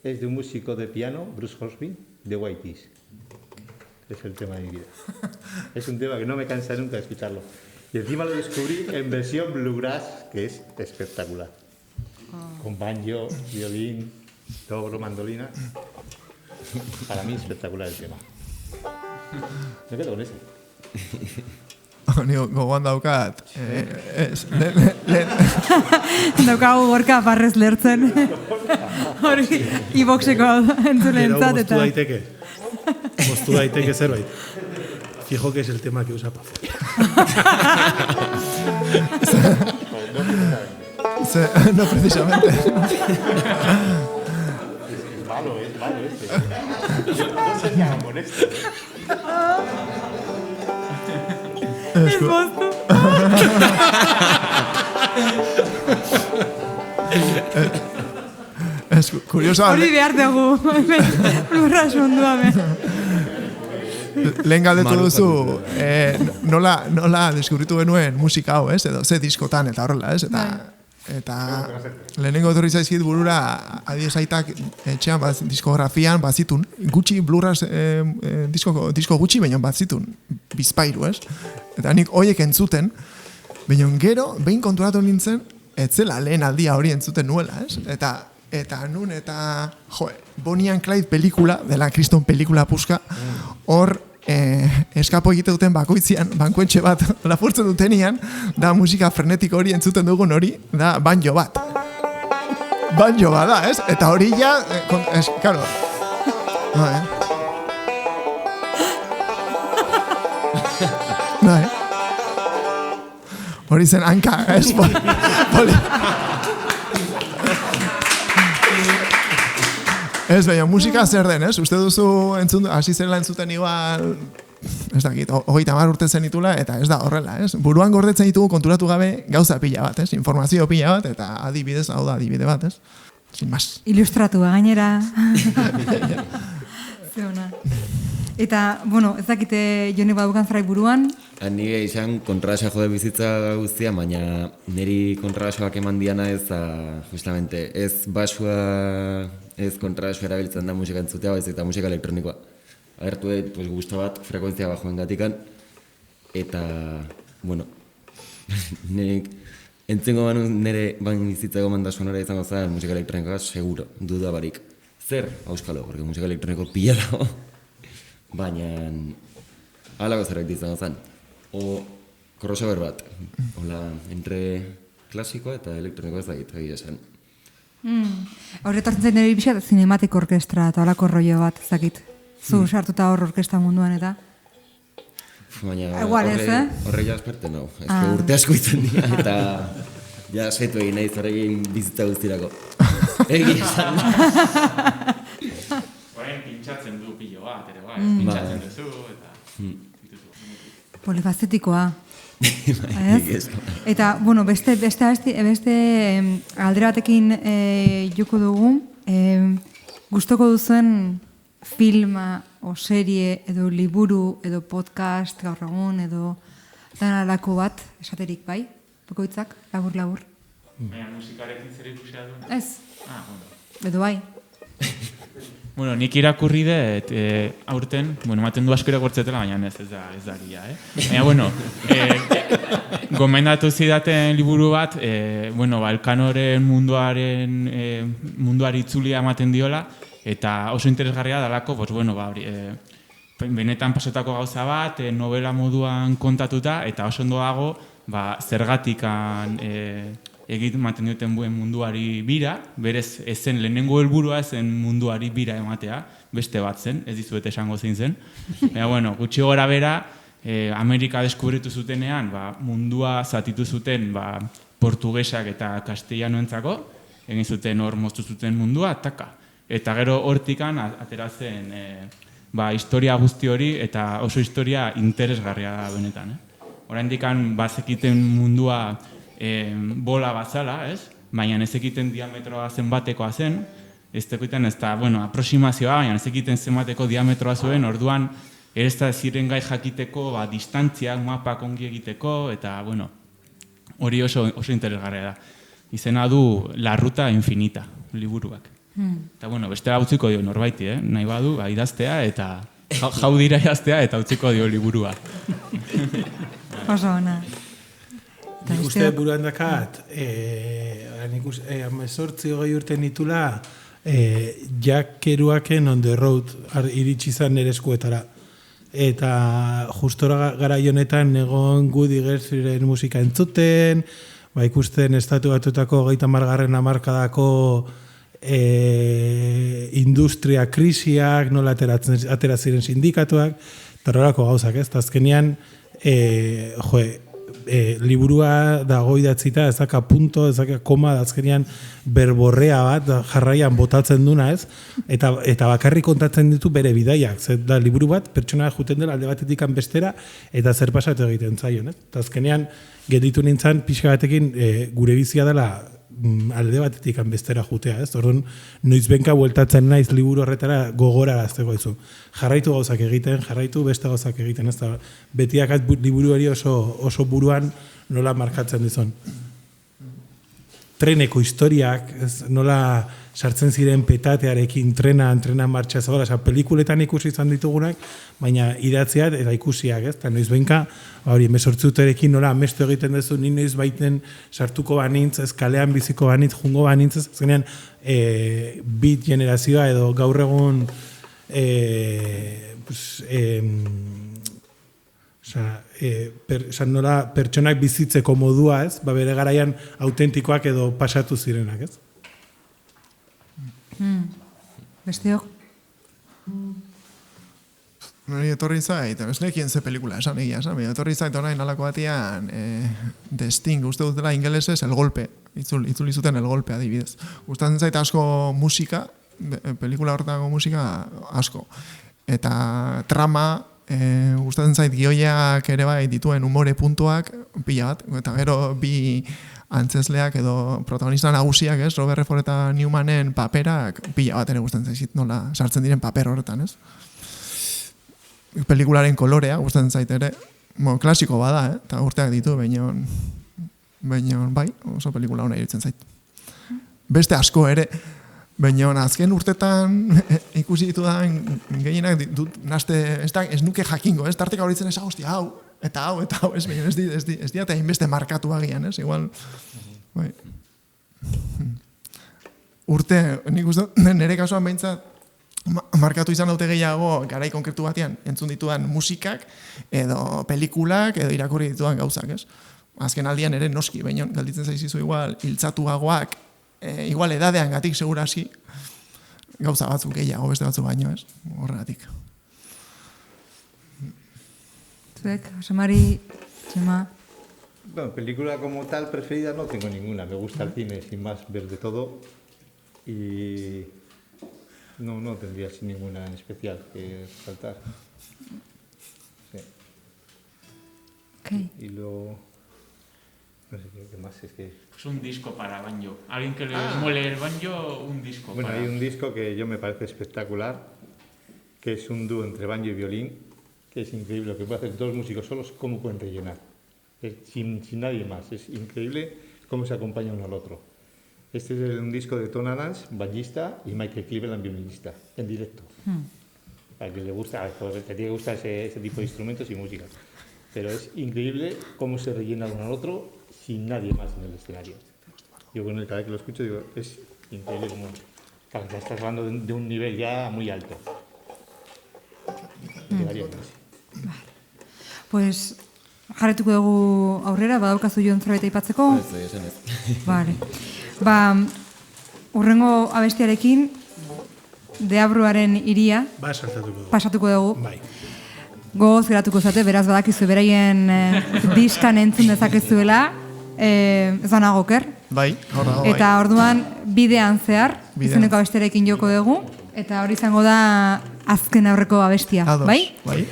Es de un músico de piano, Bruce Hornsby, de Whitey's. Es el tema de mi vida. Es un tema que no me cansa nunca de escucharlo. Y encima lo descubrí en versión bluegrass, que es espectacular. Con banjo, violín, dobro, mandolina. Para mí espectacular el tema. Me quedo con ese. Gogoan daukat. Daukagu gorka parrez lertzen. Hori, iboxeko entzulentzat eta... Moztu daiteke zerbait. Fijo que es el tema que usa para follar. No, precisamente. Es malo este. No sería molesto. Es curioso. Hori behar dugu, lurras mundua me. Lehen galdetu duzu, nola deskubritu genuen musika hau, ez? Edo ze diskotan eta horrela, ez? Eta lehenengo etorri zaizkit burura adiez aitak etxean diskografian bazitun, gutxi blurras disko gutxi, baina bazitun bizpairu, ez? Eta nik hoiek entzuten, baina gero, behin konturatu nintzen, etzela lehen aldia hori entzuten nuela, ez? Eta nun, Bonnie and Clyde pelikula, dela kriston pelikula puska, hor eskapo egite duten bakoitzian, bankuentxe bat lapurtzen dutenian, da musika frenetiko hori entzuten dugun hori, da banjo bat. Banjo bat da, ez? Eta hori ja, karo. Hori zen hanka, ez? Ez, baina musika zer den, ez? Uste duzu hasi zela entzuten igual, ez dakit, 30 urte zenitula, eta ez da horrela, ez? Buruan gordetzen ditugu konturatu gabe gauza pila bat, ez? Informazio pila bat, eta adibidez, hau da adibide bat, ez? Sin más. Ilustratua gainera. Zeona. Eta, bueno, ez dakite jone badukan zerbait buruan? Nire izan kontrabasa jode bizitza guztia, baina niri kontrabasoak eman diana ez da, justamente, ez basua, ez kontrabasua erabiltzen da musika entzutea, baizik eta musika elektronikoa. Agertu dut, pues, gusto bat, frekuentzia bajoen gatikan, eta, bueno, entzengo banu nire bizitzako manda sonora izango zen musika elektronikoa, seguro, duda barik. Zer, auskalo, porque musika elektroniko pila dago. Baina halako zerbait izango zen. O crossover bat. Hola, entre klasikoa eta elektronikoa ez dakit, egia esan. Horretartzen zen nire bizat cinematic orkestra eta halako rollo bat, ez dakit. Zu sartuta hor orkestra munduan eta? Baina horre ja esperte nau. Ez que urte asko izan dira eta ja setu egin nahi zorregin bizitza guztirako. Egia esan. Pintxatzen du pilo bat, ere bai, pintxatzen duzu, eta... Polifacetikoa. Eta, bueno, beste aldera batekin joko dugu, gustoko duzuen filma o serie edo liburu edo podcast gaur egun edo danarako bat, esaterik bai, bakoitzak, labur. Baina musikarekin zer ikusia du? Ez. Bueno. Edo bai. Bueno, nik irakurri dut, aurten, ematen du asko irakurtzetela, baina ez da gira, Baina, bueno, gomendatu zidaten liburu bat, Elkanoren munduari itzulia ematen diola, eta oso interesgarria dalako, benetan pasotako gauza bat, novela moduan kontatuta, eta oso ondo dago, zergatikan ematen duten munduari bira, berez ezen lehenengo helburua ezen munduari bira ematea, beste bat zen, ez dizuet esango zein zen. Baina, gutxi gora bera, Amerika deskubritu zutenean, mundua zatitu zuten portugesak eta castellanoentzako, egin zuten hor moztu zuten mundua, taka. Eta gero hortikan ateratzen historia guzti hori, eta oso historia interesgarria da benetan. Oraindikan bazekiten mundua bola batzala, ez? Baina ez ekiten diametroa zenbatekoa zen, ez tekiten ez da, aproximazioa, baina ez ekiten zenbateko diametroa zuen, orduan ez da ziren gai jakiteko, distantziak, mapak ongi egiteko, eta, hori oso interesgarria da. Izena du La Ruta Infinita, liburuak. Eta, bestela utziko dio norbaiti, nahi badu, idaztea, eta jaudira idaztea, eta utziko dio liburua. Oso ona. Nik uste buruan dakat, 18 urte nitula, Jack Kerouaken On the Road iritsi zan nire eskuetara. Eta justora gara honetan egon Woody Guthrieren musika entzuten, ikusten estatu batutako 30. hamarkadako industria krisiak, nola atera ziren sindikatuak, horrelako gauzak, ez? Azkenean, liburua dago idatzita, ez daka punto, ez daka koma, azkenean berborrea bat jarraian botatzen duna, ez? Eta bakarrik kontatzen ditu bere bidaiak, da liburu bat, pertsona juten dela alde batetik bestera, eta zer pasatu egiten zaion, ez? Eta azkenean, gelditu nintzen, pixka batekin, gure bizia dela alde batetik bestera jutea, ez? Orduan, noizbenka bueltatzen naiz liburu horretara gogorarazteko izu. Jarraitu gauzak egiten, jarraitu beste gauzak egiten, ez da betiak liburu hori oso buruan nola markatzen dizon. Treneko historiak, ez, nola sartzen ziren petatearekin trena martxa zegoela, pelikuletan ikusi izan ditugunak, baina idatziak eta ikusiak, ez? Eta noizbenka, hori, 18 urterekin nola amestu egiten duzu, ni noiz baiten sartuko banintz, ez kalean biziko banintz, jungo banintz, ez zenean beat generazioa edo gaur egun nola pertsonak bizitzeko modua, ez? Bere garaian autentikoak edo pasatu zirenak, ez? Besteok? Nori etorri zait, ez nekien ze pelikula esan egia, etorri zait orain alako batean The Sting, uste dutela ingelesez El Golpe, itzuli zuten El Golpe adibidez. Gustatzen zait asko musika, pelikula horretako musika asko. Eta trama, gustatzen zait gioiak ere bai dituen umore puntuak pila bat, eta gero bi antzesleak edo protagonista nagusiak, ez? Robert Redford eta Newmanen paperak pila bat ere gustatzen zaizit nola sartzen diren paper horretan, ez? Pelikularen kolorea gustatzen zait ere, klasiko bada, eta urteak ditu, baina bai, oso pelikula hona iruditzen zait. Beste asko ere, baina azken urtetan ikusi ditudan gehienak dut naste, ez nuke jakingo, ez? Tarteka horitzen ez hau, eta hau, ez baina ez diate hainbeste markatu agian, ez? Igual, bai. Urte, nik uste, nire kasuan behintzat, markatu izan daute gehiago garai konkretu batean entzun ditudan musikak edo pelikulak edo irakurri ditudan gauzak, ez? Azken aldian ere noski, baina galditzen zaizizu igual hiltzatuagoak, igual edadean gatik segurasi gauza batzuk gehiago beste batzuk baino, ez? Horregatik. Zuek, Josemari, Txema? Bueno, película como tal preferida no tengo ninguna. Me gusta el cine, sin más, ver de todo. Y no tendría así ninguna en especial que saltar. Sí. Okay. Y luego... No sé qué más es que... Pues un disco para banjo. Alguien que le mole el banjo, un disco. Bueno, para... hay un disco que yo me parece espectacular, que es un dúo entre banjo y violín, que es increíble lo que pueden hacer dos músicos solos, cómo pueden rellenar. Sin nadie más. Es increíble cómo se acompañan uno al otro. Este es un disco de Tom Adams, banjista, y Michael Cleveland, violinista, en directo. Para que le gusta, te tiene que gustar ese tipo de instrumentos y música. Pero es increíble cómo se rellena uno al otro sin nadie más en el escenario. Yo con cada vez que lo escucho digo, es increíble como... Claro, ya estás hablando de un nivel ya muy alto. Pues... Jarretuko dugu aurrera, badaukazu joan zerbait aipatzeko? Ez. Vale. Urrengo abestiarekin, Deabruaren hiria pasatuko dugu. Bai. Gogoz geratuko zate, beraz badakizu beraien diskan entzun dezakezuela, ez da nago oker. Bai, hor dago, bai. Eta orduan bidean zehar, izeneko abestiarekin joko dugu, eta hori izango da azken aurreko abestia, Ados, bai? bai.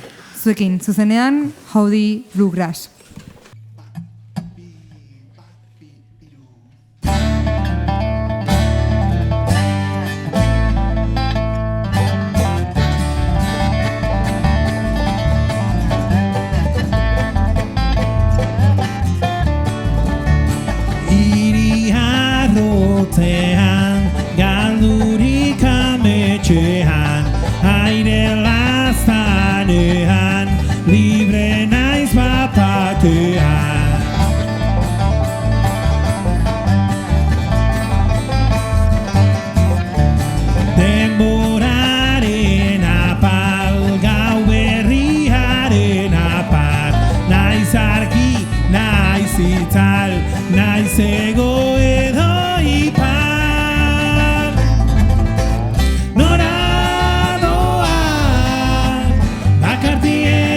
Zuekin, zuzenean, Howdy Bluegrass. Hiri harrotean, galdurik ametxean, aire lazanean, libre naiz bapatean. Denboraren apal, gau berriaren apal, naiz argi, naiz itzal, naiz ego edo ipar. Nora doa, bakartien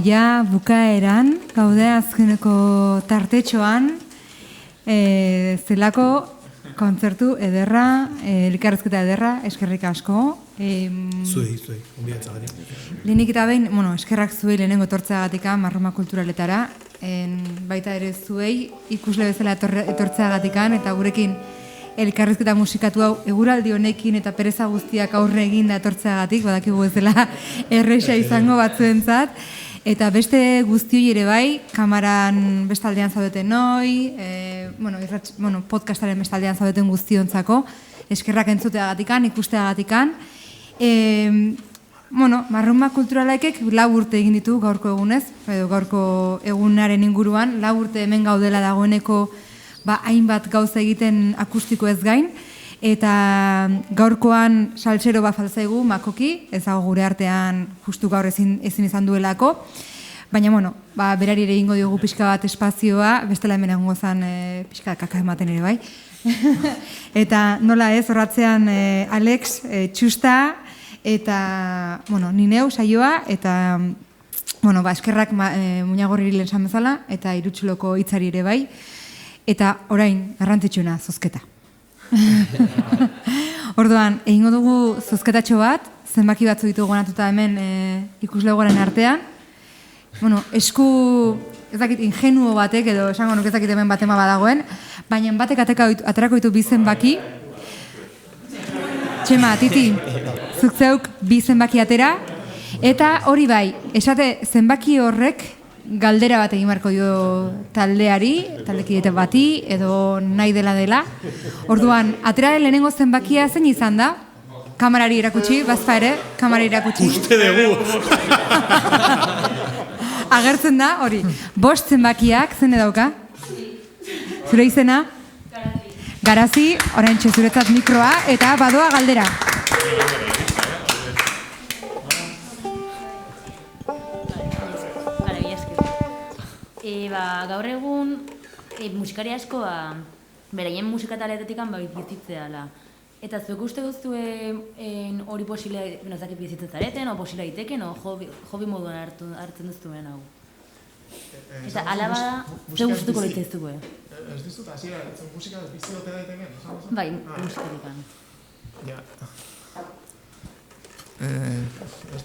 ja bukaeran, gaude azkeneko tartetxoan, zelako kontzertu ederra, elkarrezketa ederra, eskerrik asko. Zuei, onbiatza gari. Lehenik eta behin, eskerrak zuei lehenengo etortzeagatika, Marroma kulturaleetara, baita ere zuei ikusle bezala etortzeagatikan, eta gurekin elkarrizketa musikatu hau eguraldi honekin eta pereza guztiak aurre egin da etortzeagatik, badakigu ez dela erresa izango batzuentzat, eta beste guztioi ere bai, kamaran bestaldean zaudeten noi, podcastaren bestaldean zaudeten guztiontzako, eskerrak entzuteagatikan, ikusteagatikan. Marruma kulturalaekek 4 urte egin ditu gaurko egunez, edo gaurko egunaren inguruan, 4 urte hemen gaudela dagoeneko hainbat gauza egiten akustiko ez gain, eta gaurkoan saltsero bat faltzaigu, Makoki, ez dago gure artean justu gaur ezin izan duelako, baina, berari ere ingo diogu pixka bat espazioa, bestela hemen egongo zan pixka kaka ematen ere bai. Eta nola ez, horratzean Alex, Txusta, eta, ni neu saioa, eta, eskerrak Muñagorriri lehen esan bezala, eta Irutsuloko hitzari ere bai, eta orain garrantzitsuena zozketa. Orduan, egingo dugu zozketatxo bat, zenbaki batzu ditugu ganatuta hemen ikuslegoaren artean. Esku, ez dakit, ingenuo batek, edo esango nuk ez dakit hemen batema badagoen, baina batek aterako ditu 2 zenbaki. Txema, Titi, zuk zeuk 2 zenbaki atera, eta hori bai, esate zenbaki horrek galdera bat egin marko dio taldekidete bati, edo nahi dela. Orduan, ateraren lehenengo zenbakia zein izan da? Kamarari erakutsi, bazpa ere, kamarari erakutsi. Uste dugu! Agertzen da, hori, 5 zenbakiak, zen edauka? Zure izena? Garazi, orain zuretzat mikroa, eta badoa galdera. Gaur egun musikari asko beraien musikataletetik bizitzea dela. Eta zuek uste duzuen hori posible bizitzen zareten, o posible daiteken, o hobi moduan hartzen duzuen hau? Eta alaba, ze guztuko leiteztuko? Ez dizut, hasiera, musika biziote daiteken? Bai, musikarikan. Ja. Ez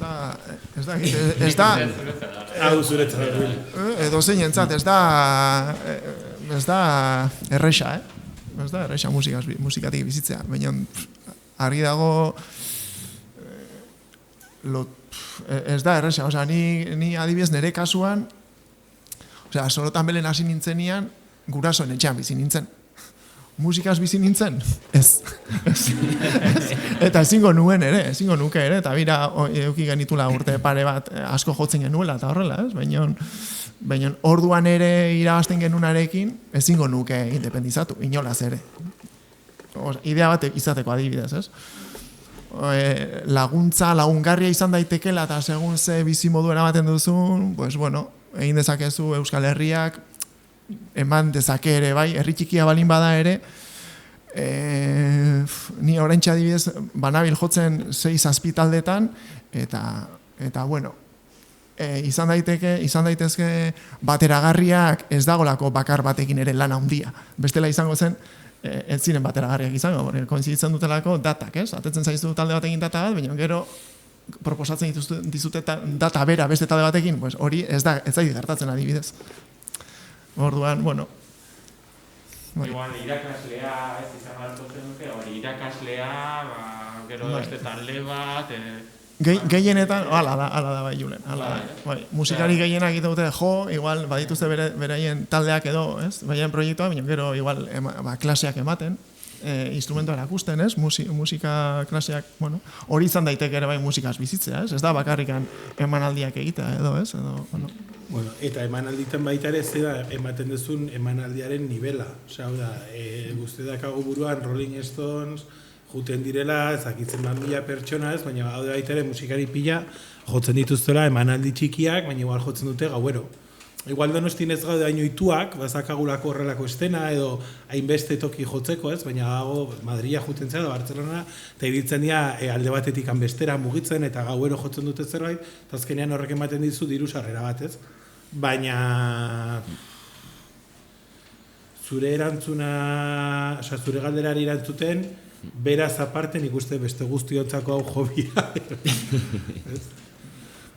da... Hau zuretzat. Edo zein entzat, ez da erresa, Ez da erresa musikatik bizitzea. Baina argi dago ez da erresa. Osea, ni adibidez nire kasuan, osea, Sorotan Belen hasi nintzenian, gurasoen etxean bizi nintzen. Musikaz bizi nintzen? Ez. Eta ezingo nuke ere, eta bira eduki genitula urte pare bat asko jotzen genuela eta horrela, ez? Baina orduan ere irabazten genunarekin ezingo nuke independizatu, inolaz ere. Idea bat izateko adibidez, ez? Lagungarria izan daitekela eta segun ze bizimodu eramaten duzun, pues bueno, egin dezakezu Euskal Herriak, eman dezake ere, bai, herri txikia balin bada ere, ni oraintxe adibidez banabil jotzen 6-7 taldetan, eta bueno, izan daitezke bateragarriak ez dagolako bakar batekin ere lan handia. Bestela izango zen, ez ziren bateragarriak izango, koinziditzen dutelako datak, ez? Atetzen zaizu talde batekin data bat, baina gero proposatzen dizute data bera beste talde batekin, pues hori ez zaiti gertatzen adibidez. Orduan, bueno. Igual, irakaslea, ez izan hartu zenuke, hori irakaslea, gero beste talde bat... Gehienetan, hala da bai, Julen. Musikari gehienak egiten dute igual badituzte beraien taldeak edo, ez? Beraien proiektua, baina gero igual klaseak ematen, instrumentoa erakusten, ez? Musika klaseak, bueno, hori izan daiteke ere bai musikaz bizitzea, ez? Ez da bakarrikan emanaldiak egitea edo, ez? Bueno, eta emanalditen baita ere zera ematen duzun emanaldiaren nivela. Osea, guzti dakago buruan Rolling Stones, juten direla, ezakitzen 1000 pertsona ez, baina baita ere musikari pila jotzen dituztela emanaldi txikiak, baina igual jotzen dute gauero. igual Donostin ez gaude haino ituak, bazakagulako horrelako estena edo hainbeste toki jotzeko, ez? Baina gago Madrila juten zera da Bartzelona, eta ibiltzen dira alde batetik bestera mugitzen eta gauero jotzen dute zerbait, eta azkenean horrek ematen dizu diru sarrera bat, ez? Baina zure erantzuna, zure galderari erantzuten, beraz aparte nik uste beste guztiontzako hau jobia.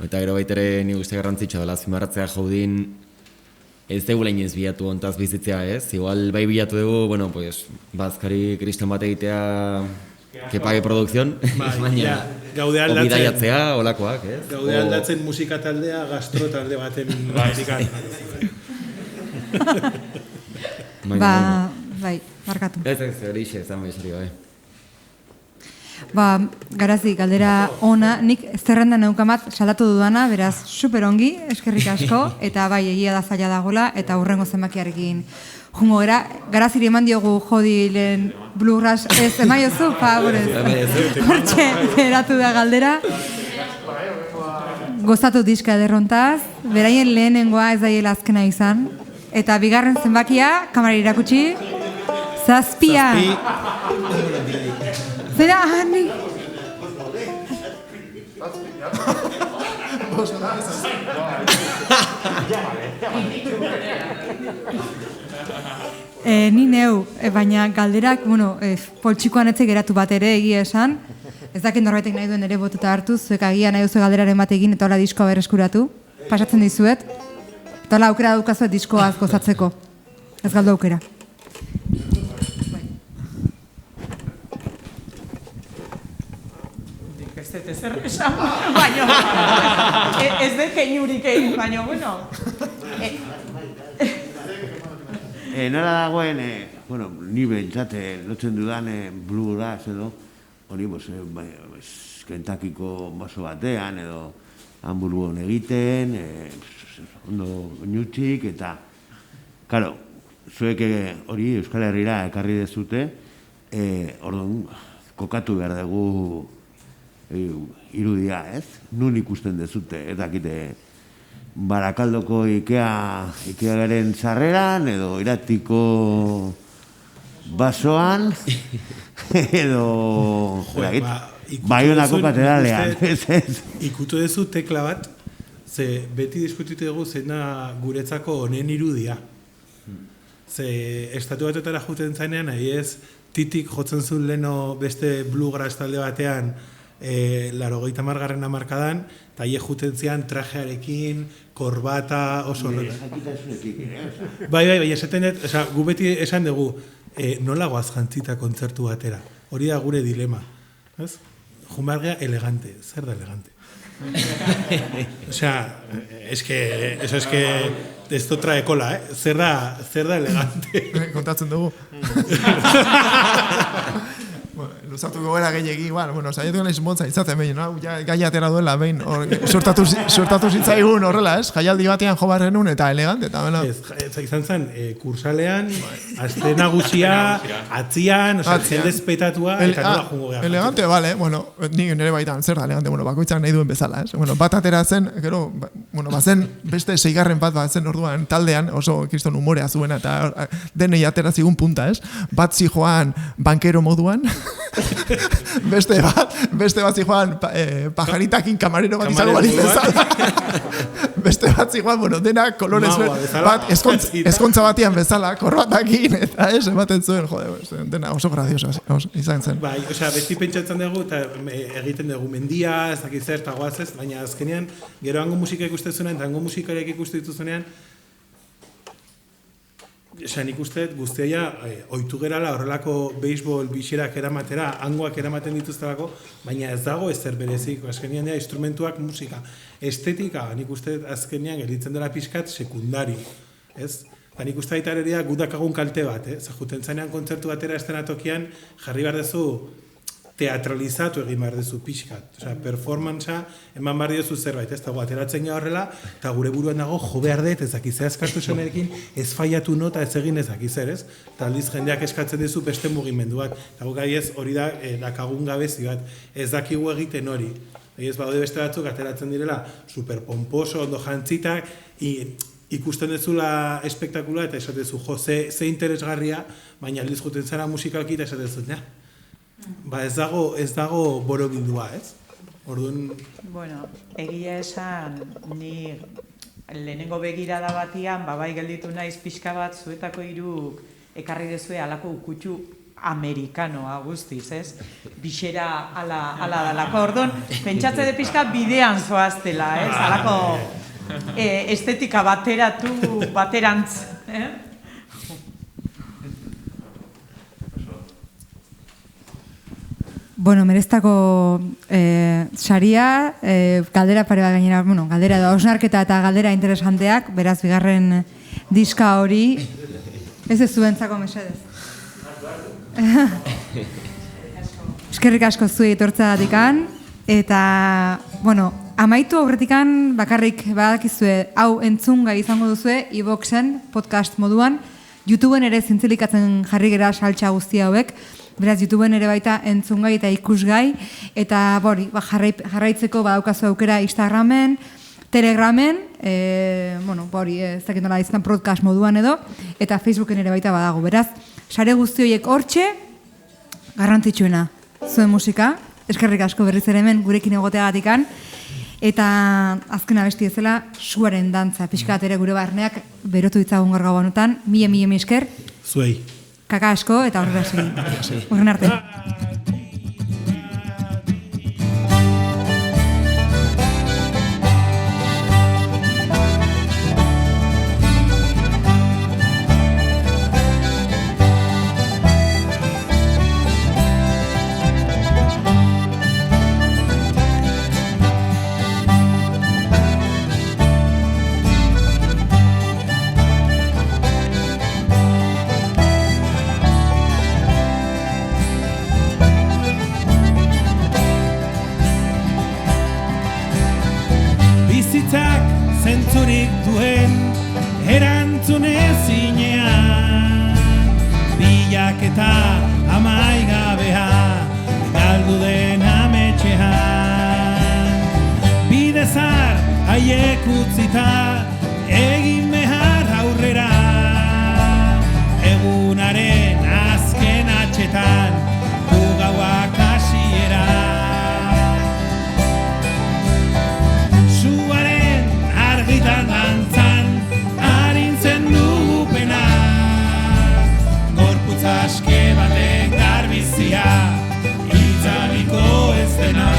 Eta gero baitere nik uste garrantzitsua dela azpimarratzea jaudin ez dugu lehin ez bilatu ontaz bizitzea, ez? Igual bai bilatu dugu, bueno, pues, bazkari kriston bat egitea que pague produkzion, baina obidaiatzea, olakoak, ez? Gaude aldatzen musika taldea, gastro talde baten batikan. Bai, markatu. Ez, horixe, ez da maizari bai. Garazi, galdera ona, nik zerrendan neukamat salatu dudana, beraz, super ongi, eskerrik asko, eta bai, egia da zaila dagoela, eta hurrengo zenbakiarekin jungo gara. Garaziri eman diogu jodi lehen bluegrass, ez emaiozu, favorez. Hortxe, geratu da galdera. Gozatu diska derrontaz, beraien lehenengoa ez daiela azkena izan, eta bigarren zenbakia, kamara irakutsi, 7. Zera, ni... Ni neu, baina galderak, poltsikoan etxe geratu bat ere egia esan. Ez dakit norbaitek nahi duen ere botuta hartu, zuek agia nahi duzu galderaren bat egin eta hola diskoa berreskuratu. Pasatzen dizuet. Eta hola aukera daukazuet diskoa gozatzeko. Ez galdu aukera. Zer esan, baina ez dut keinurik egin, baina, bueno. Nola dagoen, ni behintzat, lotzen dudan bluegrass edo, hori, Kentakiko baso batean, edo hamburgon egiten, ondo nutxik, eta, karo, zuek hori Euskal Herrira ekarri dezute, orduan, kokatu behar dugu irudia, ez? Nun ikusten dezute, ez dakite Barakaldoko Ikeagaren sarreran, edo Iratiko basoan, edo Baionako katedralean. Ikutu dezu tekla bat, ze beti diskutitu dugu zena guretzako honen irudia. Ze estatu batetara juten zainean, nahi ez, titik jotzen zuen leno beste bluegrass talde batean 80. hamarkadan, eta hie juten zian trajearekin, korbata, oso... Bai, esaten dut, gu beti esan dugu, nola goaz jantzita kontzertu batera. Hori da gure dilema. Jumargea elegante, zer da elegante? Eso es que esto trae cola, zer da elegante? Kontatzen dugu. Luzatuko gara gehiagi, saiatu gana izmontza izaten behin, gai atera duela behin, sortatu zitzaigun horrela, ez? Jaialdi batean jo barrenun eta elegante, eta bela... Ez izan zen, kursalean, azte nagusia, atzian, zeldezpetatua, eta nola jungo gara. Elegante, bale, nik nire baitan, zer da elegante, bakoitzak nahi duen bezala, ez? Bat atera zen, gero, bazen beste 6. bat bazen orduan taldean, oso kriston humorea zuena, eta denei atera zigun punta, ez? Bat zijoan bankero moduan, beste bat zijoan pajaritakin kamarero bat izango balitz bezala. Beste bat zijoan, dena kolorez bat ezkontza batian bezala, korbatakin, eta ematen zuen, dena oso grazioso izan zen. Bai, beti pentsatzen dugu, eta egiten dugu mendia, ez dakit zer, eta goaz ez, baina azkenean, gero hango musika ikustezunean, eta hango musikariak ikustu dituzunean, nik uste guztia ohitu gerala horrelako beisbol bixerak eramatera, hangoak eramaten dituztelako, baina ez dago ezer berezik, azkenean instrumentuak musika. Estetika, nik uste azkenean gelditzen dela pixkat sekundari, ez? Nik uste baita ere gudakagun kalte bat, juten zanean kontzertu batera estenatokian jarri behar dezu teatralizatu egin behar dezu pixkat. Performantza eman behar dezu zerbait, ez dago ateratzen gara horrela, eta gure buruan dago jo behar dut, ez dakizea eskartu zenerekin, ez faiatu nota ez egin ez dakizer, ez? Eta aldiz jendeak eskatzen dezu beste mugimendu bat. Eta gai ez hori da dakagun gabezi bat, ez dakigu egiten hori. Ez baude beste batzuk ateratzen direla superpomposo, ondo jantzitak, ikusten dezula espektakula eta esatezu, jo, ze interesgarria, baina aldiz juten zara musikalki eta esatezu, ja. Ba ez dago borobildua, ez? Orduan... Bueno, egia esan, ni lehenengo begirada batian, bai gelditu naiz pixka bat, zuetako hiruk ekarri dezue alako ukutxu amerikanoa guztiz, ez? Bixera ala dalako. Orduan, pentsatze de pixka bidean zoaztela, ez? Alako estetika baterantz. Bueno, mereztako saria, galdera pare bat gainera, bueno, galdera da osnarketa eta galdera interesanteak, beraz, bigarren diska hori, ez ez zuentzako mesedez. Eskerrik asko zuei etortzagatikan, eta, bueno, amaitu aurretikan bakarrik badakizue, hau entzungai izango duzue, iVoxen podcast moduan, YouTubeen ere zintzelikatzen jarri gera saltsa guzti hauek, beraz, YouTubeen ere baita entzungai eta ikusgai, eta jarraitzeko badaukazu aukera Instagramen, Telegramen, ez dakit nola izan podcast moduan edo, eta Facebooken ere baita badago. Beraz, sare guzti horiek hortxe, garrantzitsuena, zuen musika, eskerrik asko berriz ere hemen gurekin egoteagatikan, eta azken abesti ezela, suaren dantza, pixkat ere gure barneak berotu ditzagun gaur gauanutan, mila esker. Zuei. Kaka asko eta horrela segi. Horren arte. Zentzurik duen erantzun ezinean, bilaketa amaigabea galdu den ametxean. Bidezar haiek utzita egin behar aurrera, egunaren azken atxetan du gauak hasiera. Argitan dantzan, arintzen dugu pena, gorputz aske batek garbizia, itzaliko ez dena.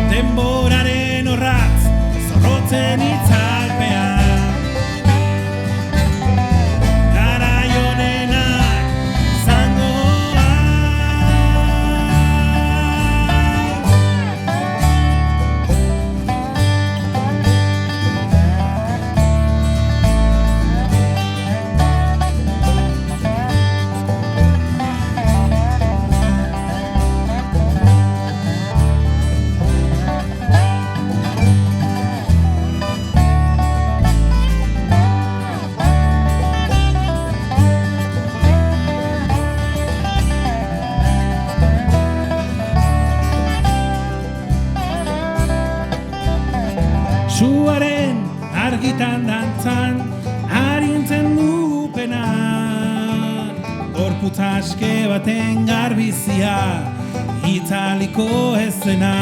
Denboraren horratz, zorrotzen itzalpean. Suaren argitan dantzan arintzen dugu pena, gorputz aske baten garbizia italiko ez dena.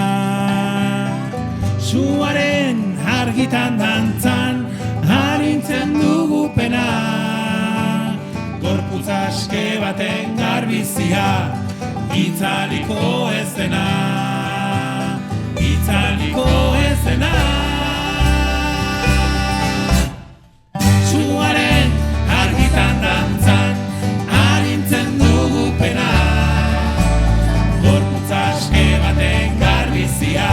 Suaren argitan dantzan arintzen dugu pena, gorputz aske baten garbizia italiko ez dena, italiko ez dena. Suaren argitan dantzan arintzen dugu pena, gorputz aske baten garbizia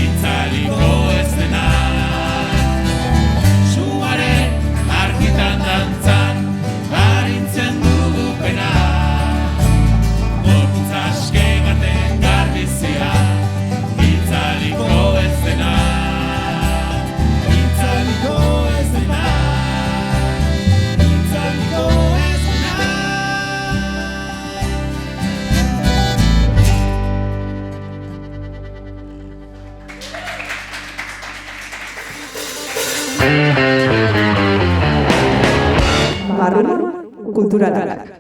itzaliko ez dena. Suaren argitan dantzan arintzen dugu pena, gorputz aske baten garbizia itzaliko ez dena, itzaliko ez dena. Barru kulturalak.